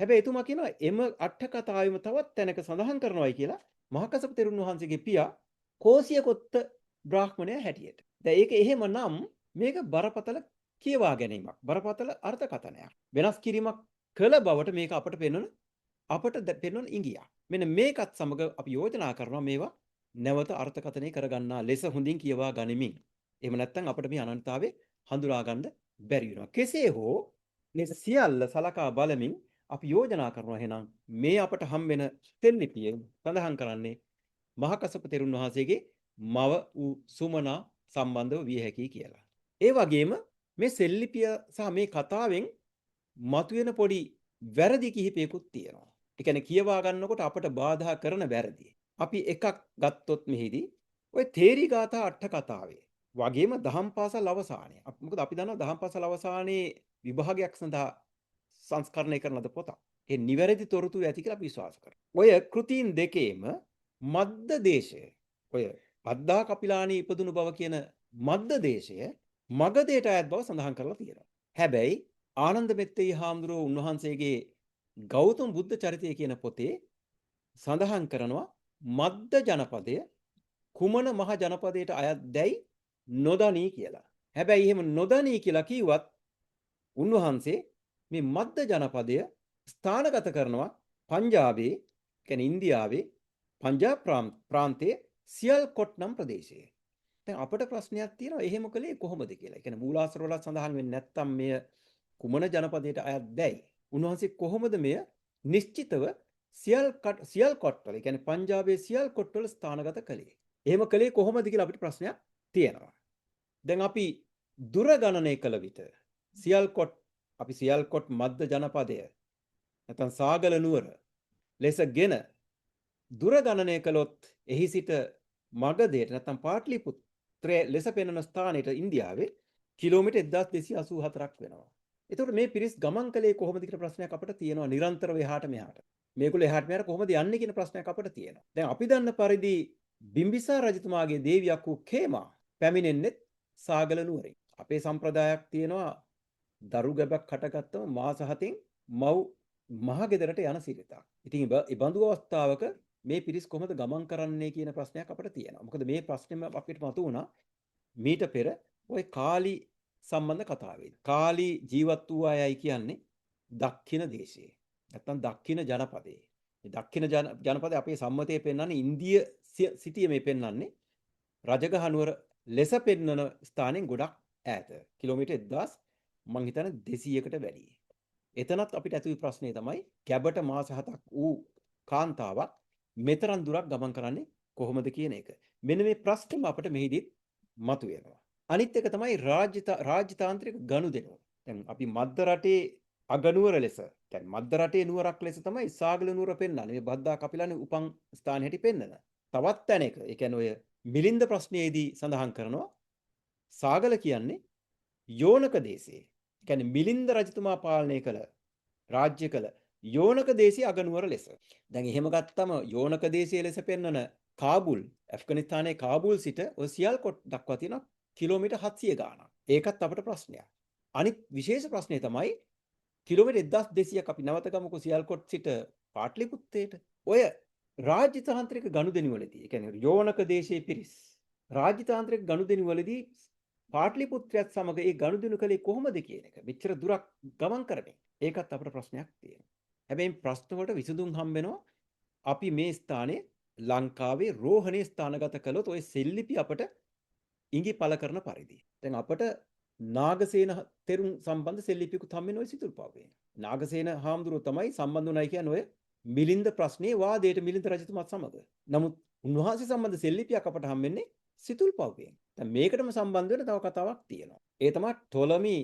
හැබැයි එතුමා කියනවා එම අට කතාවෙම තවත් තැනක සඳහන් කරනවායි කියලා මහා කස්සප තෙරුන් වහන්සේගේ පියා කෝසිය කොත්ත බ්‍රාහ්මණයා හැටියට. දැන් ඒක එහෙමනම් මේක බරපතල කියවා ගැනීමක්. බරපතල අර්ථකථනයක්. වෙනස් කිරීමක් කළ බවට මේක අපට පෙන්වන ඉඟියක්. මෙන්න මේකත් සමග අපි යෝජනා කරනවා මේවා නැවත අර්ථකථනය කරගන්නා ලෙස හොඳින් කියවා ගනිමින්. එහෙම නැත්නම් අපිට මේ අනන්තතාවේ හඳුනා ගන්න බැරි වෙනවා. කෙසේ හෝ මේ සියල්ල සලකා බලමින් අපි යෝජනා කරනවා එහෙනම් මේ අපට හම්බෙන තෙල් ලිපියෙන් සඳහන් කරන්නේ මහකසප තෙරුන් වහන්සේගේ මව වූ සුමනා සම්බන්ධව විය හැකියි කියලා. ඒ වගේම මේ සෙල්ලිපිය සහ මේ කතාවෙන් මතුවෙන පොඩි වැරදි කිහිපයකුත් තියෙනවා. ඒ කියන්නේ කියවා ගන්නකොට අපට බාධා කරන වැරදි. අපි එකක් ගත්තොත් මෙහිදී ඔය තේරි ගාථා අට කතාවේ වගේම දහම් පාසල් අවසානයේ මොකද අපි දන්නවා දහම් පාසල් අවසානයේ විභාගයක් සඳහා සංස්කරණය කරන ලද පොතක්. ඒ නිවැරදි තොරතුරු ඇති කියලා අපි විශ්වාස කරනවා. ඔය කෘතීන් දෙකේම මද්ද දේශය ඔය අද්දා කපිලානී ඉපදුණු බව කියන මද්ද දේශය මගධයට අයත් බව සඳහන් කරලා තියෙනවා. හැබැයි ආනන්ද මෙත්තේ හාමුදුරුවෝ උන්වහන්සේගේ ගෞතම බුද්ධ චරිතය කියන පොතේ සඳහන් කරනවා මද්ද ජනපදය කුමන මහ ජනපදයට අයත් දැයි නොදනී කියලා. හැබැයි එහෙම නොදනී කියලා කිව්වත් උන්වහන්සේ මේ මද්ද ජනපදය ස්ථානගත කරනවා පංජාබේ කියන්නේ ඉන්දියාවේ පංජාබ් ප්‍රාන්තයේ සියල්කොට් නම් ප්‍රදේශයේ. දැන් අපිට ප්‍රශ්නයක් තියෙනවා එහෙම කළේ කොහොමද කියලා. ඒ කියන්නේ මූලාශ්‍ර වල සඳහන් වෙන්නේ නැත්තම් මෙය කුමන ජනපදයට අයත් දැයි. උන්වහන්සේ කොහොමද මෙය නිශ්චිතව සියල්කොට් වල, ඒ කියන්නේ පංජාබේ සියල්කොට් වල ස්ථානගත කළේ. එහෙම කළේ කොහොමද කියලා අපිට ප්‍රශ්නයක් තියෙනවා. දැන් අපි දුර ගණනය කළ විට සියල්කොට් මද්ද ජනපදය නැත්නම් සාගල නුවර ලෙසගෙන දුර ගණනය කළොත් එහි සිට මගධයට නැත්නම් පාටලිපුත්‍රය ලෙස පෙනෙන ස්ථානයට ඉන්දියාවේ කිලෝමීටර් 1284ක් වෙනවා. එතකොට මේ පිරිස් ගමන් කළේ කොහොමද කියලා ප්‍රශ්නයක් අපිට තියෙනවා නිරන්තරව එහාට මෙහාට. මේගොල්ලෝ එහාට මෙහාට කොහොමද යන්නේ කියන ප්‍රශ්නයක් අපිට තියෙනවා. දැන් අපි දන්න පරිදි බිම්බිසාර රජතුමාගේ දේවියක් වූ khema පැමිණෙන්නේ සාගල නුවරින්. අපේ සම්ප්‍රදායක් තියෙනවා දරු ගැබක් හටගත්තම මාස 7න් මව් මහගෙදරට යන සිරිතක්. ඉතින් ඒ බඳු අවස්ථාවක මේ පිරිස් කොහොමද ගමන් කරන්නේ කියන ප්‍රශ්නයක් අපිට තියෙනවා. මොකද මේ ප්‍රශ්නේම අපිට මතුවුණා මීට පෙර ওই කාලි සම්බන්ධ කතාවේ. කාලි ජීවත් වූ අයයි කියන්නේ දක්ඛින දේශයේ. නැත්තම් දක්ඛින ජනපදයේ. මේ දක්ඛින ජනපදයේ අපේ සම්මතයේ පෙන්වන්නේ ඉන්දිය සිටියේ මේ පෙන්වන්නේ රජගහ නුවර ලෙස පෙන්වන ස්ථානෙන් ගොඩක් ඈත. කිලෝමීටර් 1000 මං හිතන්නේ 200කට වැඩි. එතනත් අපිට ඇති වූ ප්‍රශ්නේ තමයි කැබට මාස 7ක් වූ කාන්තාවක් මෙතරම් දුරක් ගමන් කරන්නේ කොහොමද කියන එක. මෙන්න මේ ප්‍රශ්නම අපිට මෙහිදීත් මතුවෙනවා. අනිත් එක තමයි රාජ්‍යතාන්ත්‍රික ගනුදෙනුව. දැන් අපි මද්ද රටේ අගනුවර ලෙස, කියන්නේ මද්ද රටේ නුවරක් ලෙස තමයි සාගල නුවර පෙන්වන්නේ. මේ බද්දා කපිලානේ උපන් ස්ථාන හැටි පෙන්නන. තවත් තැනක, ඒ කියන්නේ ඔය මිලින්ද ප්‍රශ්නයේදී සඳහන් කරනවා සාගල කියන්නේ යෝනක දේශයේ. ඒ කියන්නේ මිලින්ද රජතුමා පාලනය කළ රාජ්‍ය කළ යෝනක දේශයේ අගනුවර ලෙස. දැන් එහෙම ගත්තම යෝනක දේශයේ ලෙස පෙන්වන කාබුල්, ඇෆ්ගනිස්තානයේ කාබුල් සිට ඔය සියල්කොට් දක්වා තියෙන කිලෝමීටර් 700 ගාණක්. ඒකත් අපිට ප්‍රශ්නයක්. අනිත් විශේෂ ප්‍රශ්නේ තමයි කිලෝමීටර් 1200ක් අපි නැවත ගමුකෝ සියල්කොට් සිට පාටලිපුත්තේට. ඔය රාජ්‍යතාන්ත්‍රික ගනුදෙනුවලදී, ඒ කියන්නේ යෝනක දේශයේ පිරිස් රාජ්‍යතාන්ත්‍රික ගනුදෙනුවලදී පාටලිපුත්‍රයත් සමග ඒ ගනුදෙනු කළේ කොහොමද කියන එක මෙච්චර දුරක් ගමන් කරමින් ඒකත් අපිට ප්‍රශ්නයක් තියෙනවා. හැබැයි ප්‍රශ්න වලට විසඳුම් හම්බ වෙනවා අපි මේ ස්ථානයේ ලංකාවේ රෝහණේ ස්ථානගත කළොත් ওই සෙල්ලිපි අපට ඉඟි පළ කරන පරිදි. දැන් අපට නාගසේන තෙරුන් සම්බන්ධ සෙල්ලිපිකුත් හම්බ වෙන ওই සිතුල්පව්වේ. නාගසේන හාමුදුරුවෝ තමයි සම්බන්ධ වුණයි කියන්නේ ඔය මිලින්ද ප්‍රශ්නේ වාදයට මිලින්ද රජතුමාත් සමග. නමුත් උන්වහන්සේ සම්බන්ධ සෙල්ලිපියක් අපට හම්බ වෙන්නේ සිතුල්පව්වෙන්. දැන් මේකටම සම්බන්ධ වෙන තව කතාවක් තියෙනවා. ඒ තමයි ටොලමි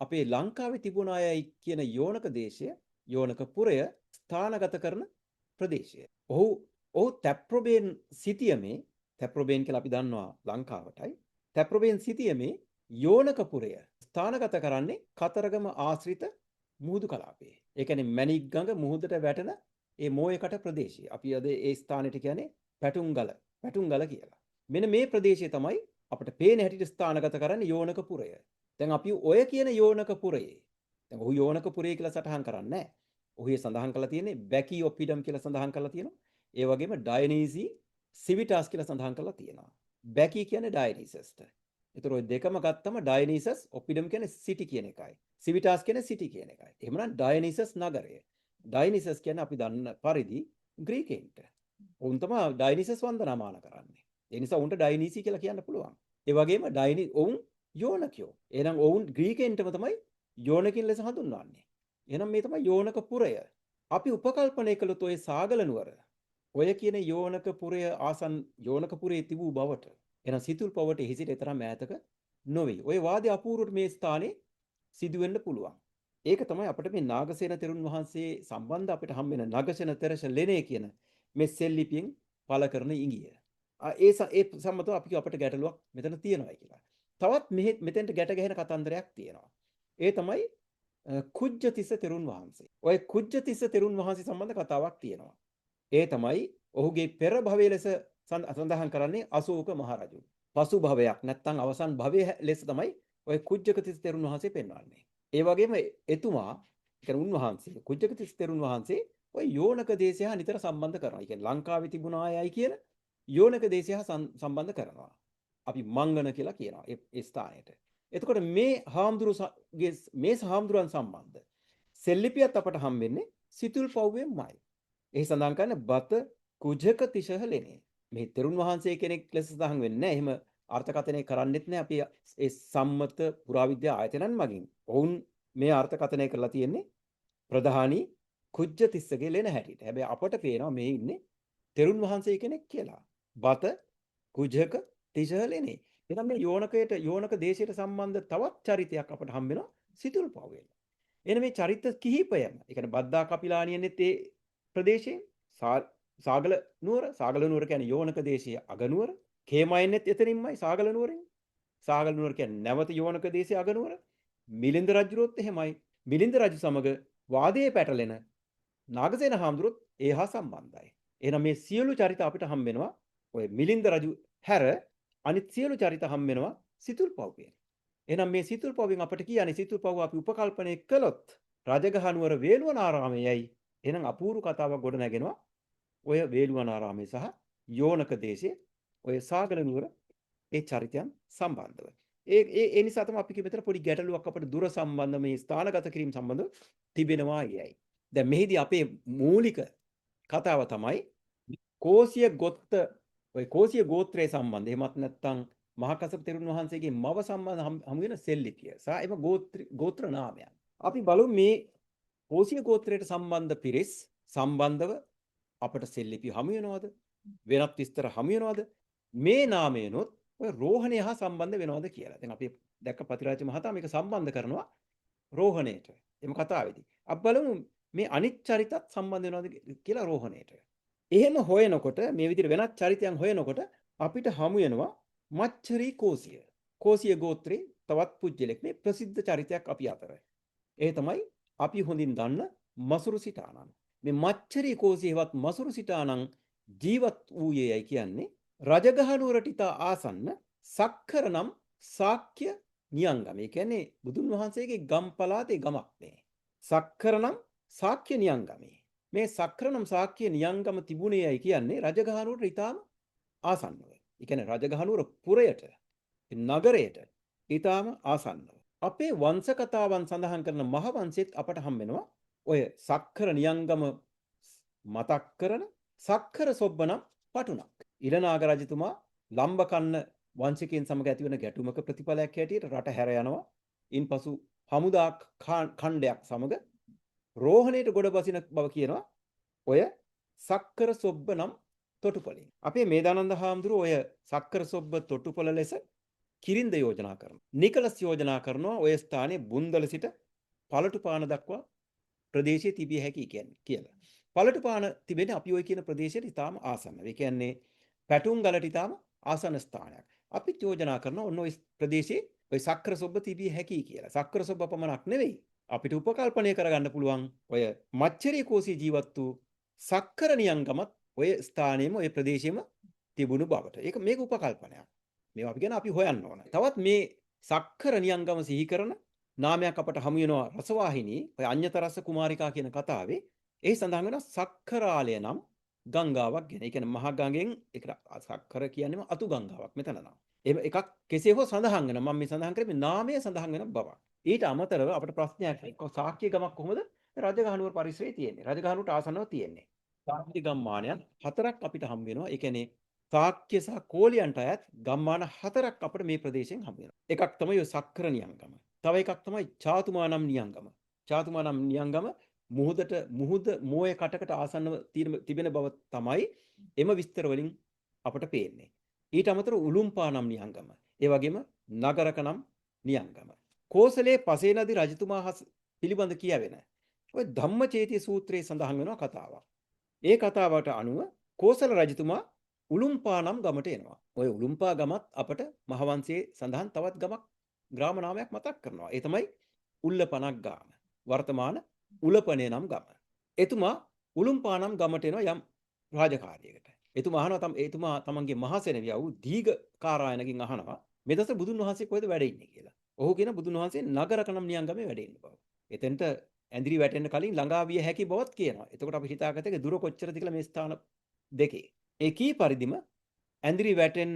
අපේ ලංකාවේ තිබුණ අයයි කියන යෝනක දේශය, යෝනක පුරය ස්ථානගත කරන ප්‍රදේශය. ඔහු තැප්‍රොබේන් සිටියමේ, තැප්‍රොබේන් කියලා අපි දන්නවා ලංකාවටයි. තැප්‍රොබේන් සිටියමේ යෝනක පුරය ස්ථානගත කරන්නේ කතරගම ආශ්‍රිත මුහුදු කලාපයේ. ඒ කියන්නේ මැණික් ගඟ මුහුදට වැටෙන ඒ මෝයකට ප්‍රදේශය. අපි අද ඒ ස්ථානෙට කියන්නේ පැටුම්ගල කියලා. මෙන්න මේ ප්‍රදේශය තමයි අපිට පේන හැටියට ස්ථානගත කරන්නේ යෝනක පුරය. දැන් අපි ඔය කියන යෝනක පුරයේ දැන් ඔහු යෝනක පුරය කියලා සටහන් කරන්නේ නැහැ. ඔහු සඳහන් කරලා තියෙන්නේ බැකි ඔපිඩම් කියලා සඳහන් කරලා තියෙනවා. ඒ වගේම ඩයනීසි සිවිටාස් කියලා සඳහන් කරලා තියෙනවා. බැකි කියන්නේ ඩයනීසස්ට. ඒතර ඔය දෙකම ගත්තම ඩයනීසස් ඔපිඩම් කියන්නේ සිටි කියන එකයි. සිවිටාස් කියන්නේ සිටි කියන එකයි. එහෙමනම් ඩයනීසස් නගරය. ඩයනීසස් කියන්නේ අපි දන්න පරිදි ග්‍රීකයින්ට. ඔවුන් තමයි ඩයනිසස් වන්දනාමාන කරන්නේ. ඒ නිසා උන්ට ඩයනීසි කියලා කියන්න පුළුවන්. ඒ වගේම ඔවුන් යෝනකයෝ. එහෙනම් ඔවුන් ග්‍රීකයින්ටම තමයි යෝනකින් ලෙස හඳුන්වන්නේ. එහෙනම් මේ තමයි යෝනක පුරය. අපි උපකල්පනය කළොත් ඔය සාගල නුවර ඔය කියන යෝනක පුරය යෝනක පුරේ තිබූ බවට එහෙනම් සිතුල් පවට හිසිට තරම් ඈතක නොවේ. ඔය වාදයේ අපූර්වට මේ ස්ථානේ සිදුවෙන්න පුළුවන්. ඒක තමයි අපිට මේ නාගසේන තෙරුන් වහන්සේ සම්බන්ධ අපිට හම් වෙන නගසන තෙරස ලෙනේ කියන මේ සෙල් ලිපියෙන් පළ කරන ඉඟිය. ඒ සම්මතව අපි අපිට ගැටලුවක් මෙතන තියෙනවා කියලා. තවත් මෙතෙන්ට ගැට ගැහෙන කතන්දරයක් තියෙනවා. ඒ තමයි කුජ්ජතිස්ස තෙරුන් වහන්සේ. ඔය කුජ්ජතිස්ස තෙරුන් වහන්සේ සම්බන්ධ කතාවක් තියෙනවා. ඒ තමයි ඔහුගේ පෙර භවයේ ලෙස සඳහන් කරන්නේ අශෝක මහරජු. පසු භවයක් නැත්නම් අවසන් භවයේ ලෙස තමයි ඔය කුජ්ජකතිස්ස තෙරුන් වහන්සේ පෙන්වන්නේ. ඒ වගේම එතුමා කියන්නේ උන්වහන්සේ කුජ්ජකතිස්ස තෙරුන් වහන්සේ ඔය යෝනක දේශය හා නිතර සම්බන්ධ කරනවා. ඒ කියන්නේ ලංකාවේ තිබුණ අයයි කියන යෝනක දේශය හා සම්බන්ධ කරනවා. අපි මංගන කියලා කියනවා ඒ ස්ථානයට. එතකොට මේ හාමුදුරුවන්ගේ මේ හාමුදුරුවන් සම්බන්ධ සෙල්ලිපියත් අපට හම් වෙන්නේ සිතුල් පව්වෙන්මයි. එහි සඳහන් කරන්නේ බත කුජක තිශහ ලෙනේ. මේ තෙරුන් වහන්සේ කෙනෙක් ලෙස සඳහන් වෙන්නේ නැහැ. එහෙම අර්ථකථනය කරන්නෙත් නැහැ අපි ඒ සම්මත පුරාවිද්‍යා ආයතනයන් මගින්. ඔවුන් මේ අර්ථකථනය කරලා තියෙන්නේ ප්‍රධානී කුජ්ජතිස්සගේ ලෙන හැටියට. හැබැයි අපට පේනවා මේ ඉන්නේ තෙරුන් වහන්සේ කෙනෙක් කියලා. බත කුජක තිශහ ලෙනේ. එහෙනම් මේ යෝනක දේශයට සම්බන්ධ තවත් චරිතයක් අපට හම් වෙනවා සිතුල් පව්වෙන්. එන මේ චරිත කිහිපයම. ඒ කියන්නේ බද්දා කපිලානියනෙත් ඒ ප්‍රදේශයෙන් සාගල නුවර කියන්නේ යෝනක දේශයේ අගනුවර. කේමයන්නෙත් එතනින්මයි සාගල නුවරින්. සාගල නුවර කියන්නේ නැවත යෝනක දේශයේ අගනුවර. මිලින්ද රජුරොත් එහෙමයි. මිලින්ද රජු සමග වාදයේ පැටලෙන නාගසේන හාමුදුරුවොත් ඒ හා සම්බන්ධයි. එහෙනම් මේ සියලු චරිත අපිට හම් වෙනවා ඔය මිලින්ද රජු හැර අනිත් සියලු චරිත හම් වෙනවා සිතුල් පව්වෙන්. එහෙනම් මේ සිතුල් පව්වෙන් අපිට කියන්නේ සිතුල් පව්ව අපි උපකල්පනය කළොත් රජගහ නුවර වේළුවනාරාමයේයි. එහෙනම් අපූර්ව කතාවක් ගොඩ නැගෙනවා ඔය වේළුවනාරාමයේ සහ යෝනක දේශයේ ඔය සාගල නුවර ඒ චරිතයන් සම්බන්ධව. ඒ නිසා තමයි අපි මෙතන පොඩි ගැටලුවක් අපිට දුර සම්බන්ධ මේ ස්ථානගත කිරීම සම්බන්ධව තිබෙනවා යයි. දැන් මෙහිදී අපේ මූලික කතාව තමයි කෝසිය ගෝත්‍රයේ සම්බන්ධ. එහෙමත් නැත්නම් මහා කස්සප තෙරුන් වහන්සේගේ මව සම්බන්ධ හමු වෙන සෙල්ලිපිය සහ එම ගෝත්‍ර නාමයන්. අපි බලමු මේ කෝසිය ගෝත්‍රයට සම්බන්ධ පිරිස් සම්බන්ධව අපට සෙල්ලිපි හමු වෙනවද? වෙනත් විස්තර හමු වෙනවද? මේ නාමයනොත් ඔය රෝහණය හා සම්බන්ධ වෙනවද කියලා. දැන් අපි දැක්ක පතිරාජ මහතා මේක සම්බන්ධ කරනවා රෝහණයට. එම කතාවේදී. අපි බලමු මේ අනිත් චරිතත් සම්බන්ධ වෙනවද කියලා රෝහණයට. එහෙම හොයනකොට මේ විදිහට වෙනත් චරිතයන් හොයනකොට අපිට හමු වෙනවා මච්චරි කෝසිය. කෝසිය ගෝත්‍රේ තවත් පුජ්‍යලෙක් මේ ප්‍රසිද්ධ චරිතයක් අපි අතර. ඒ තමයි අපි හොඳින් දන්න මසුරු සිටානන්. මේ මච්චරි කෝසියවත් මසුරු සිටානන් ජීවත් වූයේයි කියන්නේ රජගහ නුවරට ඉතා ආසන්න සක්කර නම් ශාක්‍ය නියංගම. ඒ කියන්නේ බුදුන් වහන්සේගේ ගම් පළාතේ ගමක් මේ. සක්කර නම් ශාක්‍ය නියංගමේ. මේ සක්කර නම් ශාක්‍ය නියංගම තිබුණේයි කියන්නේ රජගහ නුවරට ඉතාම ආසන්නව. ඒ කියන්නේ රජගහ නුවර පුරයට නගරයට ඉතාම ආසන්නව. අපේ වංශ කතාවන් සඳහන් කරන මහ වංශෙත් අපට හම් වෙනවා ඔය සක්කර නියංගම මතක් කරන සක්කර සොබ්බ නම් පටුණක්. ඉරනාග රජතුමා ලම්බකන්න වංශිකයන් සමග ඇතිවන ගැටුමක ප්‍රතිඵලයක් හැටියට රට හැර යනවා. ඉන්පසු හමුදා ඛණ්ඩයක් සමග රෝහණයට ගොඩ බසින බව කියනවා ඔය සක්කර සොබ්බ නම් තොටුපළෙන්. අපේ මේදානන්ද හාමුදුරුවෝ ඔය සක්කර සොබ්බ තොටුපළ ලෙස කිරින්ද යෝජනා කරනවා. නිකලස් යෝජනා කරනවා ඔය ස්ථානයේ බුන්දල සිට පළටුපාන දක්වා ප්‍රදේශයේ තිබිය හැකි කියලා. පළටුපාන තිබෙන්නේ අපි ඔය කියන ප්‍රදේශයට ඉතාම ආසන්න. ඒ කියන්නේ පැටුම් ගලට ඉතාම ආසන්න ස්ථානයක්. අපි යෝජනා කරනවා ඔන්න ඔය ප්‍රදේශයේ ඔය සක්කර සොබ්බ තිබිය හැකි කියලා. සක්කර සොබ්බ පමණක් නෙවෙයි. අපිට උපකල්පනය කරගන්න පුළුවන් ඔය මච්චරි කෝසී ජීවත් වූ සක්කර නියංගමත් ඔය ස්ථානයේම ඔය ප්‍රදේශයේම තිබුණු බවට. ඒක මේක උපකල්පනයක්. මේවා අපි ගැන අපි හොයන්න ඕන. තවත් මේ සක්කර නියංගම සිහි කරන නාමයක් අපට හමු වෙනවා රසවාහිනී ඔය අඤ්ඤතරස්ස කුමාරිකා කියන කතාවේ. ඒ සඳහන් වෙන සක්කරාලය නම් ගංගාවක් ගැන. ඒ කියන්නේ මහා ගඟෙන් ඒක සක්කර කියන්නේම අතු ගංගාවක් මෙතන නම්. එහෙම එකක් කෙසේ හෝ සඳහන් වෙනවා. මම මේ සඳහන් කරේ මේ නාමය සඳහන් වෙන බව. ඊට අමතරව අපිට ප්‍රශ්නයක් ශාක්‍ය ගමක් කොහොමද රජගහ නුවර පරිසරයේ තියෙන්නේ? රජගහ නුවරට ආසන්නව තියෙන්නේ. සාක්‍ය ගම්මානයන් 4ක් අපිට හම් වෙනවා. ඒ කියන්නේ ශාක්‍ය සහ කෝලියන්ට අයත් ගම්මාන 4ක් අපිට මේ ප්‍රදේශයෙන් හම් වෙනවා. එකක් තමයි ඔය සක්‍ර නියංගම. තව එකක් තමයි චාතුමානම් නියංගම. චාතුමානම් නියංගම මුහුද මෝය කටකට ආසන්නව තිබෙන බව තමයි එම විස්තර වලින් අපට පේන්නේ. ඊට අමතරව උලුම්පානම් නියංගම. ඒ වගේම නගරකනම් නියංගම. කෝසලයේ පසේනදි රජතුමා පිළිබඳ කියවෙන ඔය ධම්මචේතිය සූත්‍රයේ සඳහන් වෙනවා කතාවක්. ඒ කතාවට අනුව කෝසල රජතුමා උලුම්පානම් ගමට එනවා. ඔය උලුම්පා ගමත් අපට මහවංශයේ සඳහන් තවත් ගමක් ග්‍රාම නාමයක් මතක් කරනවා. ඒ තමයි උල්ලපනක් ගාම. වර්තමාන උලපනේ නම් ගම. එතුමා උලුම්පානම් ගමට එනවා යම් රාජකාරියකට. එතුමා තමන්ගේ මහසෙනවිය වූ දීඝකාරායනකින් අහනවා මෙදස බුදුන් වහන්සේ කොහෙද වැඩ ඉන්නේ කියලා. ඔහු කියන බුදුන් වහන්සේ නගරකනම් නියංගමේ වැඩ ඉන්න බව. එතෙන්ට ඇඳිරි වැටෙන්න කලින් ළඟා විය හැකි බවත් කියනවා. එතකොට අපි හිතාගත්ත එක දුර කොච්චරද කියලා මේ ස්ථාන දෙකේ. ඒ කී පරිදිම ඇඳිරි වැටෙන්න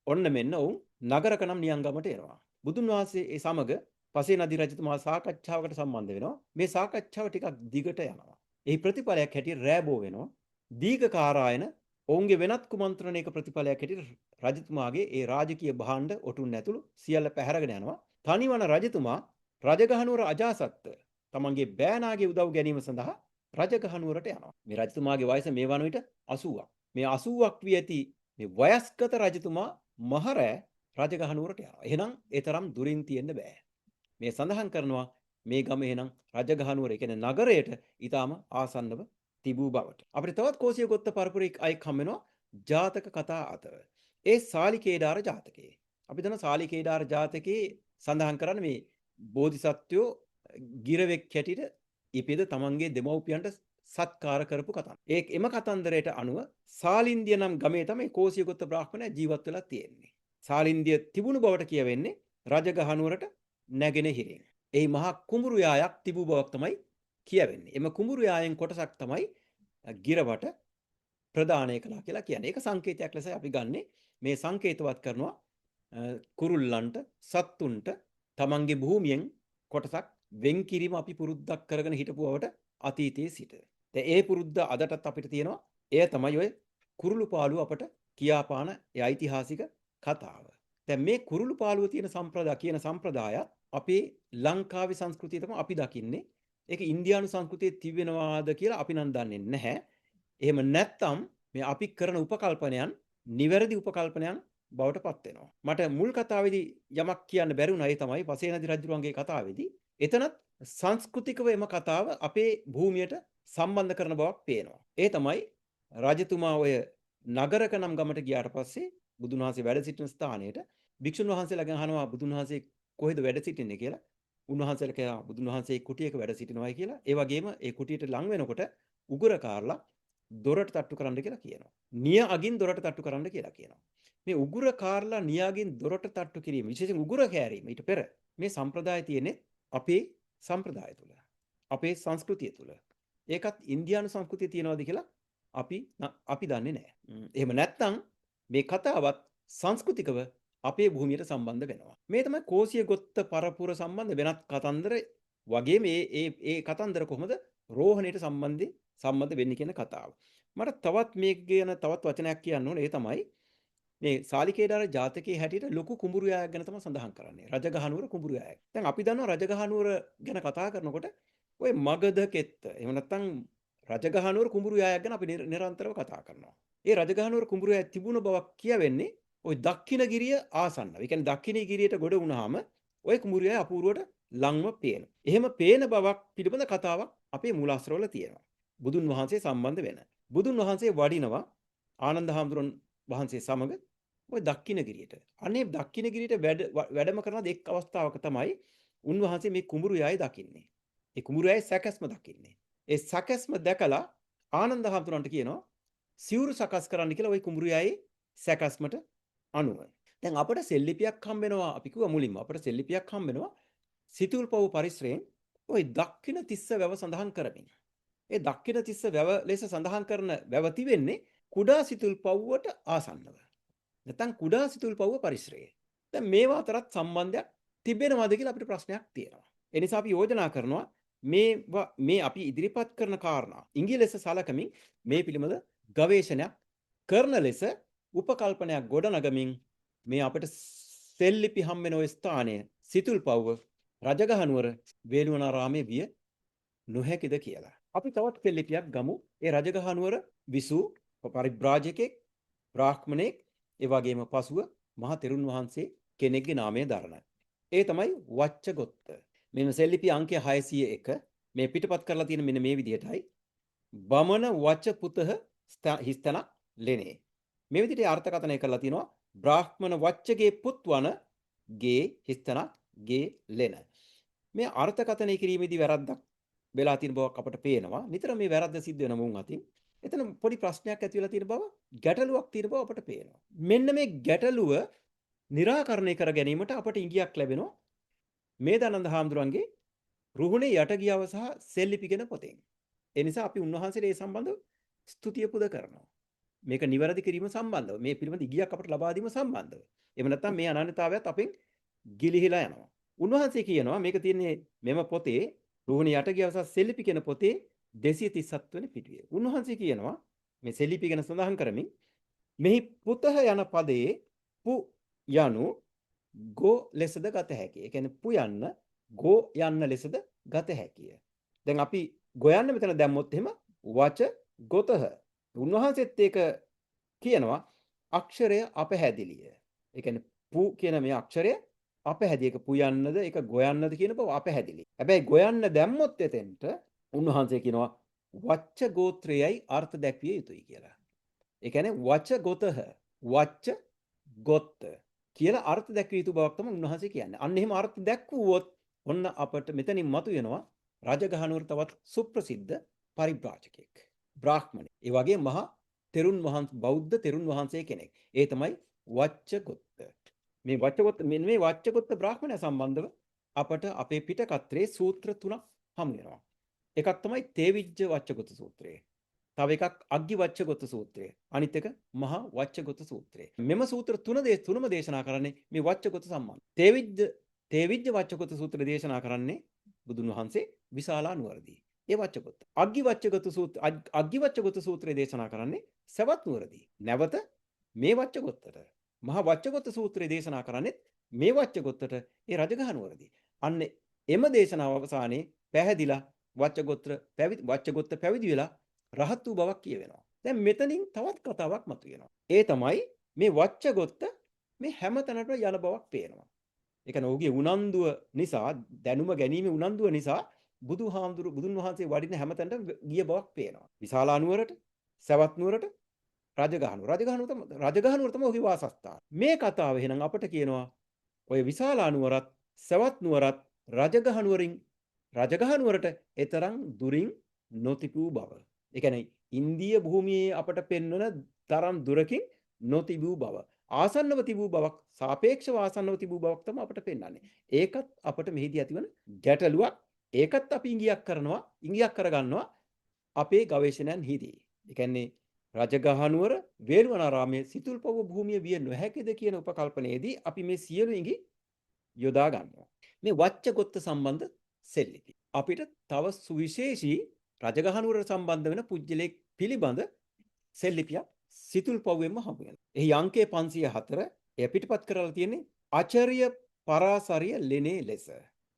ඔන්න මෙන්න ඔවුන් නගරකනම් නියංගමට එනවා. බුදුන් වහන්සේ ඒ සමග පසේ නදී රජතුමා සාකච්ඡාවකට සම්බන්ධ වෙනවා. මේ සාකච්ඡාව ටිකක් දිගට යනවා. එහි ප්‍රතිඵලයක් හැටියට රෑබෝ වෙනවා. දීඝකාරායන ඔවුන්ගේ වෙනත් කුමන්ත්‍රණයක ප්‍රතිඵලයක් හැටියට රජතුමාගේ ඒ රාජකීය භාණ්ඩ ඔටුන්න ඇතුළු සියල්ල පැහැරගෙන යනවා. තනිවන රජතුමා රජගහනුවර අජාසත්ත තමන්ගේ බෑනාගේ උදව් ගැනීම සඳහා රජගහනුවරට යනවා. මේ රජතුමාගේ වයස මේ වන විට 80ක්. මේ 80ක් වී ඇති මේ වයස්ගත රජතුමා මහරෑ රජගහනුවරට යනවා. එහෙනම් ඒ තරම් දුරින් තියෙන්න බෑ. මේ සඳහන් කරනවා මේ ගම එහෙනම් රජගහනුවර කියන්නේ නගරයට ඊටාම ආසන්නව තිබූ බවට. අපිට තවත් කෝසිය ගොත්ත පරපුරේ අයෙක් හම් වෙනවා ජාතක කතා අතර. ඒ සාලිකේඩාර ජාතකයේ. අපි දන්න සාලිකේඩාර ජාතකයේ සඳහන් කරන්නේ මේ බෝධිසත්වයෝ ගිරවෙක් හැටියට ඉපිද තමන්ගේ දෙමව්පියන්ට සත්කාර කරපු කතාව. එම කතන්දරයට අනුව සාලින්දිය නම් ගමේ තමයි කෝසිය ගොත්ත බ්‍රාහ්මණය ජීවත් වෙලා තියෙන්නේ. සාලින්දිය තිබුණු බවට කියවෙන්නේ රජගහනුවරට නැගෙනහිරින්. එහි මහා කුඹුරු යායක් තිබූ බවක් තමයි කියවෙන්නේ. එම කුඹුරු යායෙන් කොටසක් තමයි ගිරවට ප්‍රදානය කළා කියලා කියන්නේ. ඒක සංකේතයක් ලෙස අපි ගන්නෙ. මේ සංකේතවත් කරනවා කුරුල්ලන්ට සත්තුන්ට තමන්ගේ භූමියෙන් කොටසක් වෙන් කිරීම අපි පුරුද්දක් කරගෙන හිටපුවට අතීතයේ සිට. දැන් ඒ පුරුද්ද අදටත් අපිට තියෙනවා. එය තමයි ඔය කුරුළු පාළුව අපට කියාපාන ඒ ඓතිහාසික කතාව. දැන් මේ කුරුළු පාළුව තියෙන සම්ප්‍රදාය අපේ ලංකාවේ සංස්කෘතිය තමයි අපි දකින්නේ. ඒක ඉන්දියානු සංස්කෘතියේ තිබෙනවාද කියලා අපි නම් දන්නේ නැහැ. එහෙම නැත්නම් මේ අපි කරන උපකල්පනයන් නිවැරදි උපකල්පනයන් බවට පත් වෙනවා. මට මුල් කතාවේදී යමක් කියන්න බැරි වුණා. ඒ තමයි පසේනදි රජුරුවන්ගේ කතාවේදී. එතනත් සංස්කෘතිකව එම කතාව අපේ භූමියට සම්බන්ධ කරන බවක් පේනවා. ඒ තමයි රජතුමා ඔය නගරක නම් ගමට ගියාට පස්සේ බුදුන් වහන්සේ වැඩ සිටින ස්ථානයට භික්ෂුන් වහන්සේලාගෙන් අහනවා බුදුන් වහන්සේ කොහෙද වැඩ සිටින්නේ කියලා. උන්වහන්සේලා කියනවා බුදුන් වහන්සේ කුටියක වැඩ සිටිනවායි කියලා. ඒ වගේම ඒ කුටියට ලං වෙනකොට උගුරකාරලා දොරට තට්ටු කරන්න කියලා කියනවා. නිය අගින් දොරට තට්ටු කරන්න කියලා කියනවා. මේ උගුරකාරලා නිය අගින් දොරට තට්ටු කිරීම විශේෂයෙන් උගුර කෑරීම ඊට පෙර මේ සම්ප්‍රදාය තියෙන්නේ අපේ සම්ප්‍රදාය තුල. අපේ සංස්කෘතිය තුල. ඒකත් ඉන්දියානු සංස්කෘතිය තියෙනවද කියලා අපි දන්නේ නැහැ. එහෙම නැත්නම් මේ කතාවත් සංස්කෘතිකව අපේ භූමියට සම්බන්ධ වෙනවා. මේ තමයි කෝසිය ගොත්ත පරපුර සම්බන්ධ වෙනත් කතන්දර වගේ මේ කතන්දර කොහොමද රෝහණයට සම්බන්ධ වෙන්නේ කියන කතාව. මට තවත් මේක ගැන තවත් වචනයක් කියන්න ඕනේ. ඒ තමයි මේ සාලිකේඩාර ජාතකයේ හැටියට ලොකු කුඹුරු යායක් ගැන තමයි සඳහන් කරන්නේ. රජගහනුවර කුඹුරු යායක්. දැන් අපි දන්නවා රජගහනුවර ගැන කතා කරනකොට ඔය මගධ කෙත්ත එහෙම නැත්නම් රජගහනුවර කුඹුරු යායක් ගැන අපි නිරන්තරව කතා කරනවා. ඒ රජගහනුවර කුඹුරු යාය තිබුණ බවක් කියවෙන්නේ ওই දක්ෂිණගිරිය ආසන්නව. ඒ කියන්නේ දක්ෂිණගිරියට ගොඩ වුණාම ওই කුඹුරු යාය අපූර්වට ලංව පේනවා. එහෙම පේන බවක් පිළිබඳ කතාවක් අපේ මූලාශ්‍රවල තියෙනවා. බුදුන් වහන්සේ සම්බන්ධ වෙන. බුදුන් වහන්සේ වඩිනවා ආනන්ද හාමුදුරන් වහන්සේ සමග ওই දක්ෂිණගිරියට. අනේ දක්ෂිණගිරියට වැඩම කරන එක් අවස්ථාවක තමයි උන්වහන්සේ මේ කුඹුරු යාය දකින්නේ. ඒ කුඹුරු යාය සැකස්ම දකින්නේ. ඒ සැකස්ම දැකලා ආනන්ද හාමුදුරන්ට කියනවා සිවුරු සකස් කරන්න කියලා ওই කුඹුරු යායේ සැකස්මට අනුව. දැන් අපිට සෙල්ලිපියක් හම්බ වෙනවා. අපි කිව්වා මුලින්ම අපිට සෙල්ලිපියක් හම්බ වෙනවා. සිතුල්පව් පරිශ්‍රයෙන් ওই දක්ෂිණ තිස්ස වැව සඳහන් කරමින්. ඒ දක්ෂිණ තිස්ස වැව ලෙස සඳහන් කරන වැව තිබෙන්නේ කුඩා සිතුල්පව්වට ආසන්නව. නැත්නම් කුඩා සිතුල්පව් පරිශ්‍රයේ. දැන් මේවා අතරත් සම්බන්ධයක් තිබෙනවද කියලා අපිට ප්‍රශ්නයක් තියෙනවා. ඒ නිසා අපි යෝජනා කරනවා මේ අපි ඉදිරිපත් කරන කාරණා ඉංග්‍රීසි ලෙස සලකමින් මේ පිළිබඳ ගවේෂණයක් කරන ලෙස උපකල්පනයක් ගොඩනගමින් මේ අපිට සෙල්ලිපි හම් වෙන ওই ස්ථානය සිතුල්පව්ව රජගහනුවර වේළුවනාරාමයේ විය නොහැකිද කියලා. අපි තවත් සෙල්ලිපියක් ගමු. ඒ රජගහනුවර විසූ පරිබ්‍රාජකෙක් බ්‍රාහ්මණෙක් ඒ වගේම පසුව මහා තෙරුන් වහන්සේ කෙනෙක්ගේ නාමය දරන. ඒ තමයි වච්චගොත්ත. මෙන්න සෙල්ලිපි අංකය 601 මේ පිටපත් කරලා තියෙන මෙන්න මේ විදිහටයි. බමන වච පුතහ හිස්තන ලෙනේ. මේ විදිහට අර්ථකථනය කරලා තිනවා බ්‍රාහ්මණ වච්චගේ පුත්වන ගේ හිස්තන ගේ ලෙන. මේ අර්ථකථනය කිරීමේදී වැරද්දක් වෙලා තියෙන බවක් අපට පේනවා. නිතර මේ වැරද්ද සිද්ධ වෙන මුන් අතින්. එතන පොඩි ප්‍රශ්නයක් ඇති වෙලා තියෙන බව, ගැටලුවක් තියෙන බව අපට පේනවා. මෙන්න මේ ගැටලුව निराකරණය කර ගැනීමට අපට ඉඟියක් ලැබෙනවා මේ දනන්ද හාමුදුරන්ගේ රුහුණේ යටගියව සහ සෙල්ලිපිගෙන පොතෙන්. ඒ නිසා අපි උන්වහන්සේට ඒ සම්බන්ධව ස්තුතිය පුද කරනවා. මේක නිවැරදි කිරීම සම්බන්ධව මේ පිළිබඳ ඉඟියක් අපට ලබා දීම සම්බන්ධව. එහෙම නැත්නම් මේ අනන්‍යතාවයත් අපෙන් ගිලිහිලා යනවා. උන්වහන්සේ කියනවා මේක තියෙන්නේ මෙම පොතේ රුහුණේ යටගියව සහ සෙල්ලිපි කියන පොතේ 237 වෙනි පිටුවේ. උන්වහන්සේ කියනවා මේ සෙල්ලිපි ගැන සඳහන් කරමින් මෙහි පුතහ යන පදයේ පු යනු ගෝ ලෙසද ගත හැකිය. ඒ කියන්නේ පු යන්න ගෝ යන්න ලෙසද ගත හැකිය. දැන් අපි ගොයන්න මෙතන දැම්මොත් එහෙම වච ගොතහ. උන්වහන්සේත් ඒක කියනවා අක්ෂරය අපහැදිලිය. ඒ කියන්නේ පු කියන මේ අක්ෂරය අපහැදිලි. ඒක පු යන්නද ඒක ගොයන්නද කියන බව අපහැදිලි. හැබැයි ගොයන්න දැම්මොත් එතෙන්ට උන්වහන්සේ කියනවා වච්ච ගෝත්‍රයයි අර්ථ දැක්විය යුතුයි කියලා. ඒ කියන්නේ වච ගොතහ වච්ච ගොත්ත කියලා අර්ථ දැක්විය යුතු බවක් තමයි උන්වහන්සේ කියන්නේ. අන්න එහෙම අර්ථ දැක්වුවොත් ඔන්න අපට මෙතනින් මතුවෙනවා රජගහනුවර තවත් සුප්‍රසිද්ධ පරිබ්‍රාජකෙක්. බ්‍රාහ්මණෙක්. ඒ වගේ මහා තෙරුන් වහන්සේ බෞද්ධ තෙරුන් වහන්සේ කෙනෙක්. ඒ තමයි වච්චගොත්ත. මේ වච්චගොත්ත බ්‍රාහ්මණය සම්බන්ධව අපට අපේ පිටකත්‍රයේ සූත්‍ර තුනක් හමු වෙනවා. එකක් තමයි තේවිජ්ජ වච්චගොත්ත සූත්‍රය. තව එකක් අග්ගි වච්චගොත්ත සූත්‍රය. අනිත් එක මහා වච්චගොත්ත සූත්‍රය. මෙම සූත්‍ර තුනම දේශනා කරන්නේ මේ වච්චගොත්ත සම්බන්ධ. තේවිජ්ජ වච්චගොත්ත සූත්‍ර දේශනා කරන්නේ බුදුන් වහන්සේ විශාලා නුවරදී. ඒ වච්චගොත්ත. අග්ගි වච්චගොත්ත සූත්‍රය දේශනා කරන්නේ සවැත් නුවරදී. නැවත මේ වච්චගොත්තට මහා වච්චගොත්ත සූත්‍රය දේශනා කරන්නේ මේ වච්චගොත්තට ඒ රජගහනුවරදී. අන්න එම දේශනාව අවසානයේ පැහැදිලා වච්චගොත්ත පැවිදි වෙලා රහත් වූ බවක් කියවෙනවා. දැන් මෙතනින් තවත් කතාවක් මතුවෙනවා. ඒ තමයි මේ වච්චගොත්ත මේ හැම තැනටම යන බවක් පේනවා. ඒ කියන්නේ ඔහුගේ උනන්දුව නිසා, දැනුම ගැනීම උනන්දුව නිසා බුදුන් වහන්සේ වඩින හැම තැනටම ගිය බවක් පේනවා. විශාලා නුවරට, සවැත් නුවරට, රජගහනුවර තමයි ඔහුගේ වාසස්ථාන. මේ කතාව එහෙනම් අපට කියනවා ඔය විශාලා නුවරත්, සවැත් නුවරත් රජගහනුවරට එතරම් දුරින් නොතිබූ බව. ඒ කියන්නේ ඉන්දිය භූමියේ අපට පෙන්වන තරම් දුරකින් නොතිබූ බව. ආසන්නව තිබූ බවක්, සාපේක්ෂව ආසන්නව තිබූ බවක් තමයි අපට පෙන්වන්නේ. ඒකත් අපට මෙහිදී ඇතිවන ගැටලුවක්. ඒකත් අපි ඉඟියක් කරගන්නවා අපේ ගවේෂණයන් හිදී. ඒ කියන්නේ රජගහනුවර වේළුවනාරාමයේ සිතුල්පව්ව භූමිය විය නොහැකිද කියන උපකල්පනයේදී අපි මේ සියලු ඉඟි යොදා ගන්නවා. මේ වච්චගොත්ත සම්බන්ධ සෙල්ලිපි. අපිට තව සුවිශේෂී රජගහනුවර සම්බන්ධ වෙන පුජ්‍යලෙක් පිළිබඳ සෙල්ලිපියක් සිතුල්පව්වෙන්ම හමු වෙනවා. එහි අංකය 504 එය පිටපත් කරලා තියෙන්නේ ආචාර්ය පරාසරිය ලෙනේ ලෙස.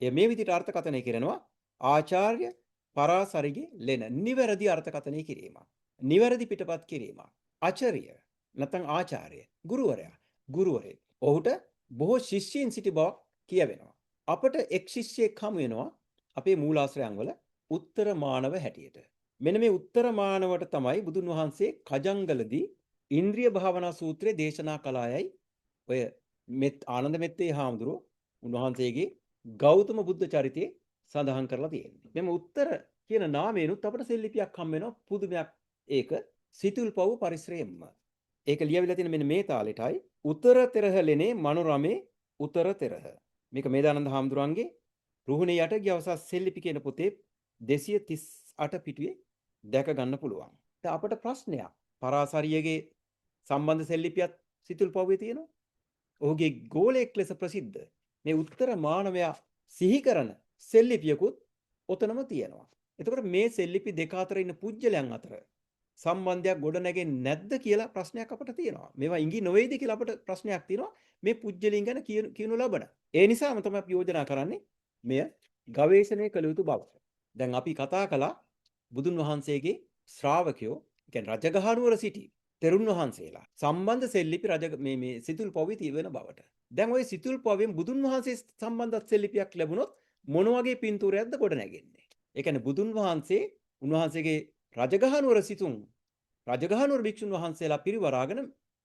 එය මේ විදිහට අර්ථකථනය කරනවා ආචාර්ය පරාසරිගේ ලෙන. නිවැරදි අර්ථකථනය කිරීමක්. නිවැරදි පිටපත් කිරීමක්. ආචාර්ය නැත්නම් ආචාර්ය ගුරුවරයෙක්. ඔහුට බොහෝ ශිෂ්‍යයන් සිටි බවක් කියවෙනවා. අපට එක් ශිෂ්‍යයෙක් හමු වෙනවා අපේ මූලාශ්‍රයන් වල උත්තර මානව හැටියට. මෙන්න මේ උත්තර මානවට තමයි බුදුන් වහන්සේ කජංගලදී ඉන්ද්‍රිය භාවනා සූත්‍රය දේශනා කළායයි ඔය ආනන්ද මෙත්තේ හාමුදුරුවෝ උන්වහන්සේගේ ගෞතම බුද්ධ චරිතයේ සඳහන් කරලා තියෙනවා. මෙම උත්තර කියන නාමයෙන්ුත් අපට සෙල්ලිපියක් හම් වෙනවා පුදුමයක්. ඒක සිතුල්පව්ව පරිශ්‍රයෙන්ම. ඒක ලියවිලා තියෙන මෙන්න මේ තාලෙටයි උතර තෙරහලෙනේ මනෝරමේ උතර තෙරහ. මේක මේදානන්ද හාමුදුරන්ගේ රුහුණේ යට ගියවස සෙල්ලිපි කියන පොතේ 238 පිටුවේ දැක ගන්න පුළුවන්. දැන් අපට ප්‍රශ්නයක්. පරාසරියගේ සම්බන්ධ සෙල්ලිපියක් සිතුල්පව්වේ තියෙනවා. ඔහුගේ ගෝලයක් ලෙස ප්‍රසිද්ධ මේ උත්තර මානවයා සිහි කරන සෙල්ලිපියකුත් ඔතනම තියෙනවා. එතකොට මේ සෙල්ලිපි දෙක අතර ඉන්න පුජ්‍යලයන් අතර සම්බන්ධයක් ගොඩ නැගෙන්නේ නැද්ද කියලා ප්‍රශ්නයක් අපට තියෙනවා. මේවා ඉඟි නොවේද කියලා අපට ප්‍රශ්නයක් තියෙනවා මේ පුජ්‍යලින් ගැන කියනු ලබන. ඒ නිසාම තමයි අපි යෝජනා කරන්නේ මෙය ගවේෂණය කළ යුතු බව. දැන් අපි කතා කළා බුදුන් වහන්සේගේ ශ්‍රාවකයෝ, කියන්නේ රජගහනුවර සිටි තෙරුන් වහන්සේලා සම්බන්ධ සෙල්ලිපි මේ සිතුල් පොවි තියෙන බවට. දැන් ওই සිතුල් පොවෙන් බුදුන් වහන්සේ සම්බන්ධ සෙල්ලිපියක් ලැබුණොත් මොන වගේ පින්තූරයක්ද ගොඩ නැගෙන්නේ? ඒ කියන්නේ බුදුන් වහන්සේ උන්වහන්සේගේ රජගහනුවර සිටුන් රජගහනුවර භික්ෂුන් වහන්සේලා පිරිවරාගෙන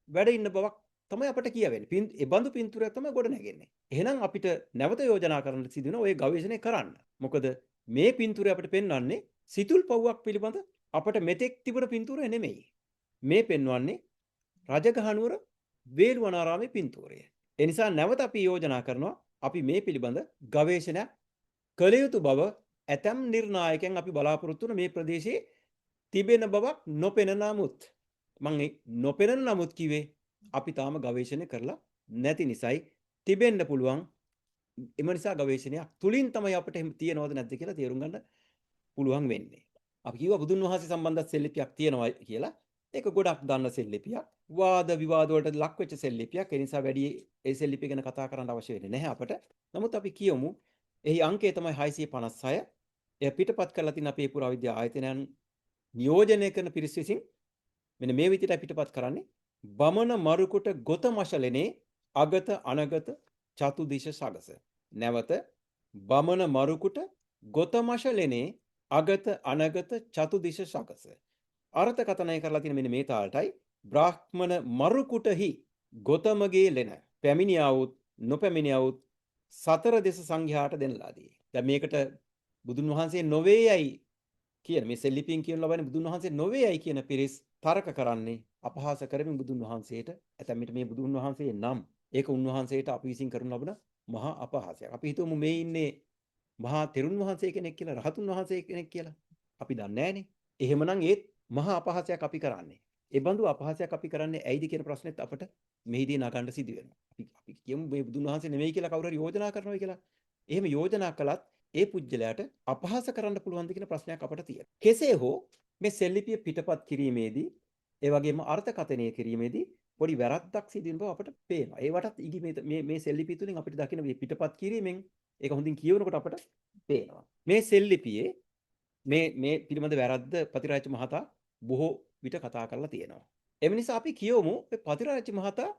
වැඩ ඉන්න බවක් තමයි අපට කියවෙන්නේ. ඒ බඳු පින්තූරයක් තමයි ගොඩ නැගෙන්නේ. එහෙනම් අපිට නැවත යෝජනා කරන්න සිදුවෙන ඔය ගවේෂණය කරන්න. මොකද මේ පින්තූරය අපිට පෙන්වන්නේ සිතුල් පව්වක් පිළිබඳ අපට මෙතෙක් තිබුණ පින්තූරය නෙමෙයි. මේ පෙන්වන්නේ රජගහනුවර වේළුවනාරාමේ පින්තූරය. ඒ නිසා නැවත අපි යෝජනා කරනවා අපි මේ පිළිබඳ ගවේෂණයක් කළ යුතු බව ඇතම් නිර්ණායකයන් අපි බලාපොරොත්තු වන මේ ප්‍රදේශයේ තිබෙන බවක් නොපෙනෙන නමුත් මම නොපෙනෙන නමුත් කිව්වේ අපි තාම ගවේෂණය කරලා නැති නිසායි තිබෙන්න පුළුවන්. එම නිසා ගවේෂණයක් තුලින් තමයි අපිට තියනවද නැද්ද කියලා තේරුම් ගන්න පුළුවන් වෙන්නේ. අපි කිව්වා බුදුන් වහන්සේ සම්බන්ධ සෙල්ලිපියක් තියෙනවා කියලා. ඒක ගොඩක් දන්න සෙල්ලිපියක්. වාද විවාද වලට ලක් වෙච්ච සෙල්ලිපියක්. ඒ නිසා වැඩි ඒ සෙල්ලිපිය ගැන කතා කරන්න අවශ්‍ය වෙන්නේ නැහැ අපට. නමුත් අපි කියමු එහි අංකය තමයි 656. එය පිටපත් කරලා තියෙන අපේ පුරාවිද්‍යා ආයතනයන් නියෝජනය කරන පිරිස විසින් මෙන්න මේ විදිහට පිටපත් කරන්නේ බමන මරුකුට ගොත මශලනේ අගත අනගත චතු දිශ සගස. නැවත බමන මරුකුට ගොත මශලනේ අගත අනගත චතු දිශ සගස. අර්ථකථනය කරලා තියෙන මෙන්න මේ තාලටයි බ්‍රාහ්මණ මරුකුටහි ගොතමගේ ලෙන පැමිණියාවුත් නොපැමිණියාවුත් සතර දෙස සංඝයාට දෙන්නලාදී. දැන් මේකට බුදුන් වහන්සේ නොවේයයි කියන මේ සෙල්ලිපින් කියන ලබන්නේ බුදුන් වහන්සේ නොවේයයි කියන පිරිස් තර්ක කරන්නේ අපහාස කරමින් බුදුන් වහන්සේට. ඇතැම්මිට මේ බුදුන් වහන්සේ නම් ඒක උන්වහන්සේට අපි විසින් කරන ලබන මහා අපහාසයක්. අපි හිතමු මේ ඉන්නේ මහා තෙරුන් වහන්සේ කෙනෙක් කියලා, රහතුන් වහන්සේ කෙනෙක් කියලා. අපි දන්නේ නැහනේ. එහෙමනම් ඒත් මහා අපහාසයක් අපි කරන්නේ. ඒ බඳු අපහාසයක් අපි කරන්නේ ඇයිද කියන ප්‍රශ්නෙත් අපට මෙහිදී නගන්න සිදු වෙනවා. අපි කියමු මේ බුදුන් වහන්සේ නෙමෙයි කියලා කවුරු හරි යෝජනා කරනවා කියලා. එහෙම යෝජනා කළත් ඒ පුජ්‍යලයට අපහාස කරන්න පුළුවන්ද කියන ප්‍රශ්නයක් අපට තියෙනවා. කෙසේ හෝ මේ සෙල්ලිපිය පිටපත් කිරීමේදී ඒ වගේම අර්ථකථනය කිරීමේදී පොඩි වැරද්දක් සිදු වෙන බව අපට පේනවා. ඒවටත් ඉගි මේ සෙල්ලිපිය තුලින් අපිට දකින්න මේ පිටපත් කිරීමෙන් ඒක හොඳින් කියවනකොට අපට පේනවා. මේ සෙල්ලිපියේ මේ පිළිබඳ වැරද්ද පතිරාජ මහතා බොහෝ විට කතා කරලා තියෙනවා. එම නිසා අපි කියවමු මේ පතිරාජ මහතා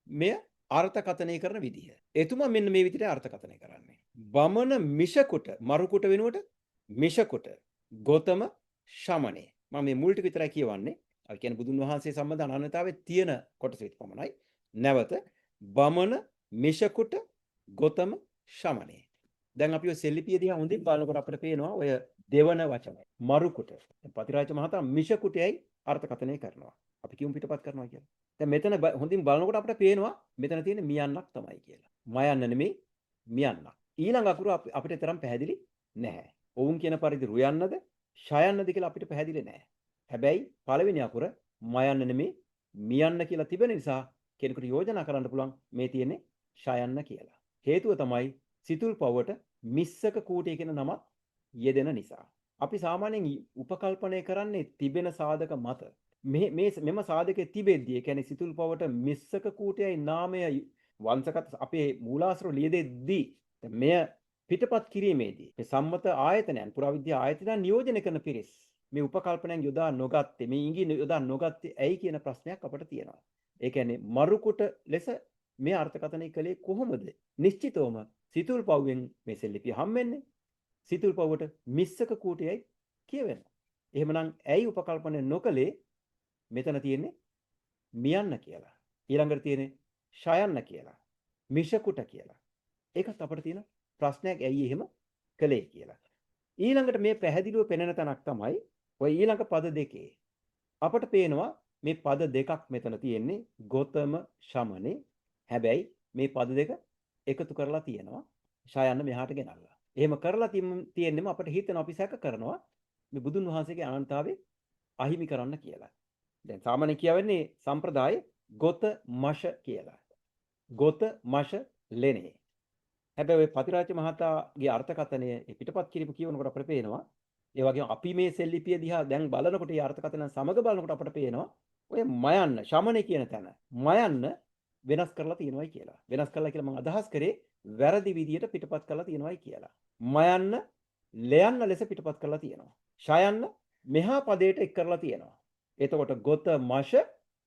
මෙය අර්ථකථනය කරන විදිහ. එතුමා මෙන්න මේ විදිහට අර්ථකථනය කරන්නේ. බමන මිෂකුට මරුකුට වෙනුවට මිෂකුට ගෞතම ශමනේ. මම මේ මුල් ටික විතරයි කියවන්නේ. අපි කියන්නේ බුදුන් වහන්සේ සම්බන්ධ අනන්‍යතාවයේ තියෙන කොටස විතර පමණයි. නැවත බමන මිෂකුට ගෞතම ශමනේ. දැන් අපි ඔය සෙල්ලිපිය දිහා හොඳින් බලනකොට අපිට පේනවා ඔය දෙවන වචනය මරුකුට. පතිරාජ මහතා මිෂකුටයයි අර්ථකථනය කරනවා. අපි කියමු පිටපත් කරනවා කියලා. දැන් මෙතන හොඳින් බලනකොට අපිට පේනවා මෙතන තියෙන මියන්නක් තමයි කියලා. මයන්න නෙමෙයි මියන්නක්. ඊළඟ අකුර අපිට තරම් පැහැදිලි නැහැ. ඔවුන් කියන පරිදි රුයන්නද ෂයන්නද කියලා අපිට පැහැදිලි නැහැ. හැබැයි පළවෙනි අකුර මයන්න නෙමෙයි මියන්න කියලා තිබෙන නිසා කෙනෙකුට යෝජනා කරන්න පුළුවන් මේ තියෙන්නේ ෂයන්න කියලා. හේතුව තමයි සිතුල් පවට මිස්සක කූටය කියන නමත් යෙදෙන නිසා. අපි සාමාන්‍යයෙන් උපකල්පනය කරන්නේ තිබෙන සාධක මත. මෙම සාධකයේ තිබෙද්දී ඒ කියන්නේ සිතුල් පවට මිස්සක කූටයයි නාමය වංශගත අපේ මූලාශ්‍ර ලියදෙද්දී මෙය පිටපත් කිරීමේදී මේ සම්මත ආයතනයන් පුරාවිද්‍යා ආයතනයන් නියෝජනය කරන පිරිස් මේ උපකල්පනයන් යොදා නොගත්තේ මේ ඉඟි යොදා නොගත්තේ ඇයි කියන ප්‍රශ්නයක් අපට තියෙනවා. ඒ කියන්නේ මරුකුට ලෙස මේ අර්ථකථනය කළේ කොහොමද? නිශ්චිතවම සිතුල් පව්වෙන් මේ සෙල්ලිපිය හම්බෙන්නේ සිතුල් පව්වට මිස්සක කූටයයි කියවෙනවා. එහෙමනම් ඇයි උපකල්පනය නොකලේ මෙතන තියෙන්නේ මියන්න කියලා. ඊළඟට තියෙන්නේ ෂයන්න කියලා. මිෂකුට කියලා. ඒකත් අපිට තියෙන ප්‍රශ්නයක් ඇයි එහෙම කළේ කියලා. ඊළඟට මේ පැහැදිලිව පෙනෙන තැනක් තමයි ඔය ඊළඟ පද දෙකේ. අපට පේනවා මේ පද දෙකක් මෙතන තියෙන්නේ ගෞතම ශමනේ. හැබැයි මේ පද දෙක එකතු කරලා තියෙනවා ෂයන්න මෙහාට ගෙනල්ලා. එහෙම කරලා තියෙන්නෙම අපිට හිතෙන අපි සැක කරනවා මේ බුදුන් වහන්සේගේ අනන්තතාවේ අහිමි කරන්න කියලා. දැන් සාමාන්‍යයෙන් කියවෙන්නේ සම්ප්‍රදායේ ගොත මෂ කියලා. ගොත මෂ ලෙනේ. හැබැයි ඔය පතිරාජ මහතාගේ අර්ථකථනය පිටපත් කිරීම කියවනකොට අපිට පේනවා ඒ වගේම අපි මේ සෙල්ලිපිය දිහා දැන් බලනකොට ඒ අර්ථකථන සමග බලනකොට අපිට පේනවා ඔය මයන්න ශමනේ කියන තැන මයන්න වෙනස් කරලා තියෙනවායි කියලා. වෙනස් කරලා කියලා මම අදහස් කරේ වැරදි විදියට පිටපත් කරලා තියෙනවායි කියලා. මයන්න ලයන්න ලෙස පිටපත් කරලා තියෙනවා. ෂයන්න මෙහා පදයට එක් කරලා තියෙනවා. එතකොට ගොත මෂ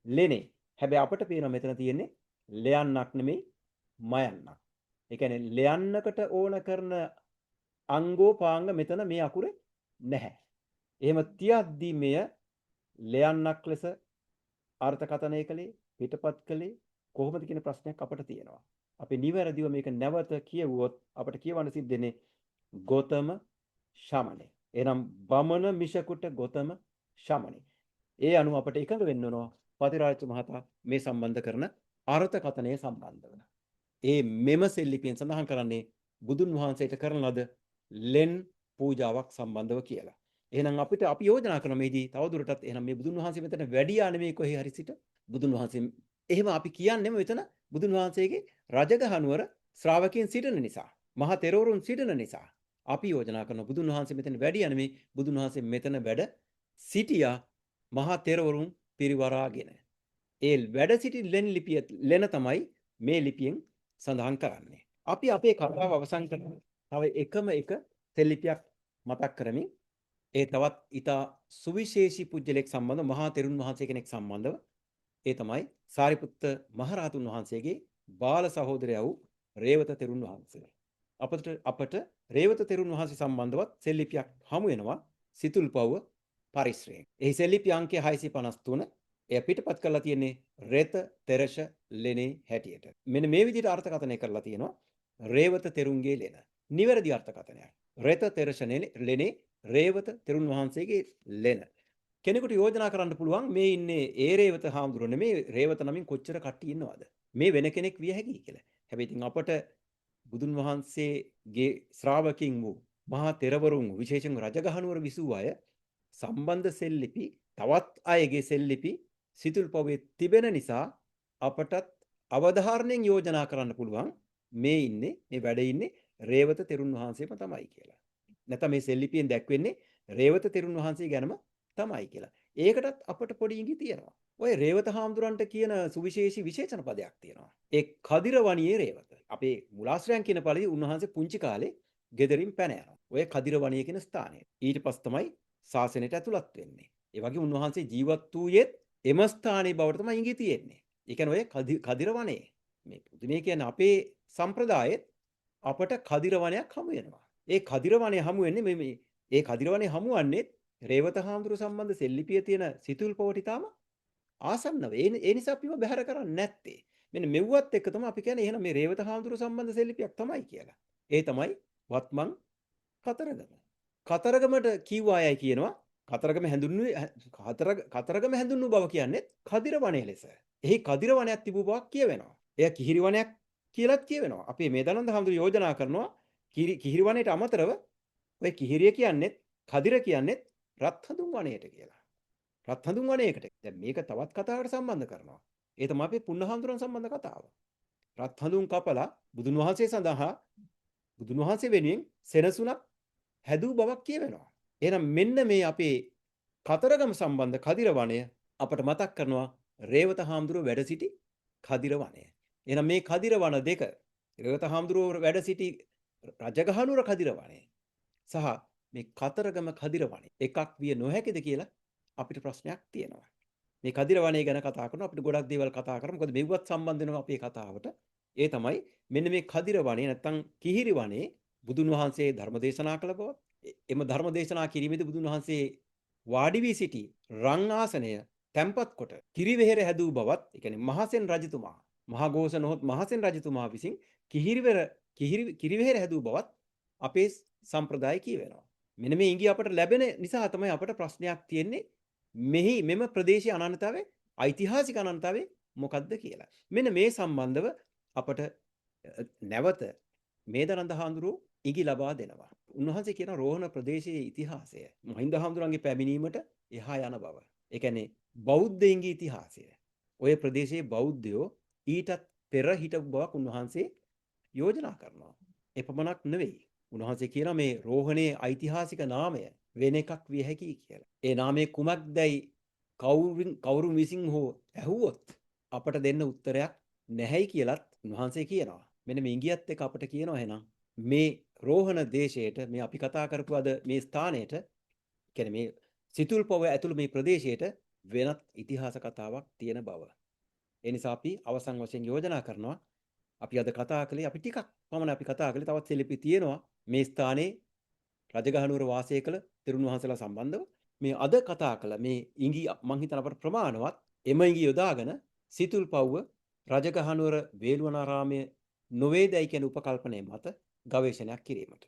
ලෙනේ. හැබැයි අපිට පේනවා මෙතන තියෙන්නේ ලයන්නක් නෙමෙයි මයන්නක්. ඒ කියන්නේ ලයන්නකට ඕන කරන අංගෝ පාංග මෙතන මේ අකුරේ නැහැ. එහෙම තියද්දී මෙය ලයන්නක් ලෙස අර්ථකථනය කළේ පිටපත් කළේ කොහොමද කියන ප්‍රශ්නයක් අපට තියෙනවා. අපි නිවැරදිව මේක නැවත කියවුවොත් අපට කියවන්න සිද්ධ වෙන්නේ ගොතම ශමනේ. එනම් බමන මිෂකුට ගොතම ශමනේ. ඒ අනුව අපට එකඟ වෙන්න ඕනවා පතිරාජ මහතා මේ සම්බන්ධ කරන අර්ථකථනය සම්බන්ධව. ඒ මෙම සෙල්ලිපියෙන් සඳහන් කරන්නේ බුදුන් වහන්සේට කරන ලද ලෙන් පූජාවක් සම්බන්ධව කියලා. එහෙනම් අපිට අපි යෝජනා කරන මේදී තවදුරටත් එහෙනම් මේ බුදුන් වහන්සේ මෙතන වැඩියා නෙමෙයි කොහේ හරි සිට බුදුන් වහන්සේ එහෙම අපි කියන්නේම මෙතන බුදුන් වහන්සේගේ රජගහනුවර ශ්‍රාවකයන් සිටින නිසා මහා තෙරවරුන් සිටින නිසා අපි යෝජනා කරන බුදුන් වහන්සේ මෙතන වැඩියා නෙමෙයි බුදුන් වහන්සේ මෙතන වැඩ සිටියා මහා තෙරවරුන් පිරිවරාගෙන. ඒ වැඩ සිටි ලෙන් ලිපිය ලෙන තමයි මේ ලිපියෙන් සඳහන් කරන්නේ. අපි අපේ කතාව අවසන් කරමු. තව එකම එක සෙල්ලිපියක් මතක් කරමින් ඒ තවත් ඊතා සුවිශේෂී පුජ්‍යලෙක් සම්බන්ධ මහා තෙරුන් වහන්සේ කෙනෙක් සම්බන්ධව ඒ තමයි සාරිපුත්ත මහරහතුන් වහන්සේගේ බාල සහෝදරයා වූ රේවත තෙරුන් වහන්සේ. අපට රේවත තෙරුන් වහන්සේ සම්බන්ධවත් සෙල්ලිපියක් හමු වෙනවා සිතුල්පව්ව පරිශ්‍රයෙන්. එහි සෙල්ලිපි අංකය 653 එය පිටපත් කරලා තියෙන්නේ රේත තෙරෂ ලෙනේ හැටියට. මෙන්න මේ විදිහට අර්ථකථනය කරලා තියෙනවා රේවත තෙරුන්ගේ ලෙන. නිවැරදි අර්ථකථනයක්. රේත තෙරෂ ලෙනේ රේවත තෙරුන් වහන්සේගේ ලෙන. කෙනෙකුට යෝජනා කරන්න පුළුවන් මේ ඉන්නේ ඒ රේවත හාමුදුරුවෝ නෙමේ රේවත නමින් කොච්චර කට්ටිය ඉන්නවද? මේ වෙන කෙනෙක් විය හැකියි කියලා. හැබැයි ඉතින් අපට බුදුන් වහන්සේගේ ශ්‍රාවකින් වූ මහා තෙරවරුන් විශේෂයෙන් රජගහනුවර විසූ අය සම්බන්ධ සෙල්ලිපි තවත් අයගේ සෙල්ලිපි සිතුල්පව්වේ තිබෙන නිසා අපටත් අවධාරණයෙන් යෝජනා කරන්න පුළුවන් මේ ඉන්නේ මේ වැඩ ඉන්නේ රේවත තෙරුන් වහන්සේම තමයි කියලා. නැත්නම් මේ සෙල්ලිපියෙන් දැක්වෙන්නේ රේවත තෙරුන් වහන්සේ ගැනම තමයි කියලා. ඒකටත් අපට පොඩි ඉඟි තියෙනවා. ඔය රේවත හාමුදුරන්ට කියන සුවිශේෂී විශේෂණ පදයක් තියෙනවා. ඒ කදිරවණියේ රේවත. අපේ මුලාශ්‍රයන් කියන පළදී උන්වහන්සේ පුංචි කාලේ ගෙදරින් පැන යනවා. ඔය කදිරවණිය කියන ස්ථානයේ. ඊට පස්සේ තමයි ශාසනයට ඇතුළත් වෙන්නේ. ඒ වගේ උන්වහන්සේ ජීවත් වූයේත් එම ස්ථානයේ බවට තමයි ඉඟි තියෙන්නේ. ඒ කියන්නේ ඔය කදිරවණේ. මේ පුදුමේ කියන්නේ අපේ සම්ප්‍රදායෙත් අපට කදිරවණයක් හමු වෙනවා. ඒ කදිරවණේ හමු වෙන්නේ මේ ඒ කදිරවණේ හමුවන්නේ රේවත හාමුදුරුවෝ සම්බන්ධ සෙල්ලිපියේ තියෙන සිතුල්පවට ඉතාම ආසන්නව. ඒ නිසා අපිව බැහැර කරන්නේ නැත්තේ. මෙන්න මෙව්වත් එක්ක තමයි අපි කියන්නේ එහෙනම් මේ රේවත හාමුදුරුවෝ සම්බන්ධ සෙල්ලිපියක් තමයි කියලා. ඒ තමයි වත්මන් කතරගම. කතරගමට කිව්ව අයයි කියනවා කතරගම හැඳුන්වු බව කියන්නේ කදිරවණේ ලෙස. එහි කදිරවණයක් තිබූ බවක් කියවෙනවා. එය කිහිරිවණයක් කියලාත් කියවෙනවා. අපි මේදානන්ද හාමුදුරුවෝ යෝජනා කරනවා කිහිරිවණේට අමතරව ඔය කිහිරිය කියන්නේ කදිර කියන්නේ රත් හඳුන් වනයේට කියලා. රත් හඳුන් වනයේකට. දැන් මේක තවත් කතාවකට සම්බන්ධ කරනවා. ඒ තමයි අපේ පුන්නහාමුදුරන් සම්බන්ධ කතාව. රත් හඳුන් කපලා බුදුන් වහන්සේ සඳහා බුදුන් වහන්සේ වෙනුවෙන් සෙනසුණක් හැදූ බවක් කියවෙනවා. එහෙනම් මෙන්න මේ අපේ කතරගම සම්බන්ධ කදිර වනය අපට මතක් කරනවා රේවත හාමුදුරුවෝ වැඩ සිටි කදිර වනය. එහෙනම් මේ කදිර වන දෙක රේවත හාමුදුරුවෝ වැඩ සිටි රජගහනුවර කදිර වනය සහ මේ කතරගම කදිර වනය එකක් විය නොහැකිද කියලා අපිට ප්‍රශ්නයක් තියෙනවා. මේ කදිර වනය ගැන කතා කරනවා අපිට ගොඩක් දේවල් කතා කරමු. මොකද මෙව්වත් සම්බන්ධ වෙනවා අපේ කතාවට. ඒ තමයි මෙන්න මේ කදිර වනය නැත්තම් කිහිරි වනයේ බුදුන් වහන්සේ ධර්ම දේශනා කළ බවත් එම ධර්ම දේශනා කිරීමේදී බුදුන් වහන්සේ වාඩි වී සිටි රං ආසනය තැන්පත් කොට කිරිවෙහෙර හැදූ බවත් ඒ කියන්නේ මහසෙන් රජතුමා මහඝෝෂ නොහොත් මහසෙන් රජතුමා විසින් කිරිවෙහෙර හැදූ බවත් අපේ සම්ප්‍රදාය කියවෙනවා. මෙන්න මේ ඉඟි අපට ලැබෙන නිසා තමයි අපට ප්‍රශ්නයක් තියෙන්නේ මෙහි මෙම ප්‍රදේශයේ අනන්‍යතාවයේ ඓතිහාසික අනන්‍යතාවයේ මොකක්ද කියලා. මෙන්න මේ සම්බන්ධව අපට නැවත මේදානන්ද හාමුදුරුවෝ ඉඟි ලබා දෙනවා. උන්වහන්සේ කියන රෝහණ ප්‍රදේශයේ ඉතිහාසය මහින්ද හාමුදුරන්ගේ පැමිණීමට එහා යන බව. ඒ කියන්නේ බෞද්ධයින්ගේ ඉතිහාසය. ඔය ප්‍රදේශයේ බෞද්ධයෝ ඊටත් පෙර හිටපු බවක් උන්වහන්සේ යෝජනා කරනවා. එපමණක් නෙවෙයි. උන්වහන්සේ කියනවා මේ රෝහණේ ඓතිහාසික නාමය වෙන එකක් විය හැකියි කියලා. ඒ නාමය කුමක්දයි කවුරුන් විසින් හෝ ඇහුවොත් අපට දෙන්න උත්තරයක් නැහැයි කියලත් උන්වහන්සේ කියනවා. මෙන්න මේ ඉංගියත් එක අපට කියනවා එහෙනම් මේ රෝහණ දේශයට මේ අපි කතා කරපු අද මේ ස්ථානයට කියන්නේ මේ සිතුල්පව ඇතුළු මේ ප්‍රදේශයට වෙනත් ඉතිහාස කතාවක් තියෙන බව. ඒ නිසා අපි අවසන් වශයෙන් යෝජනා කරනවා අපි අද කතා කළේ අපි ටිකක් පමණ අපි කතා කළේ තවත් සෙලිපි තියෙනවා මේ ස්ථානයේ රජගහනුවර වාසය කළ තෙරුන් වහන්සේලා සම්බන්ධව මේ අද කතා කළ මේ ඉඟි මං හිතන අපට ප්‍රමාණවත් එම ඉඟි යොදාගෙන සිතුල්පව්ව රජගහනුවර වේළුවනාරාමයේ නොවේදයි කියන උපකල්පනය මත ගවේෂණයක් කිරීමට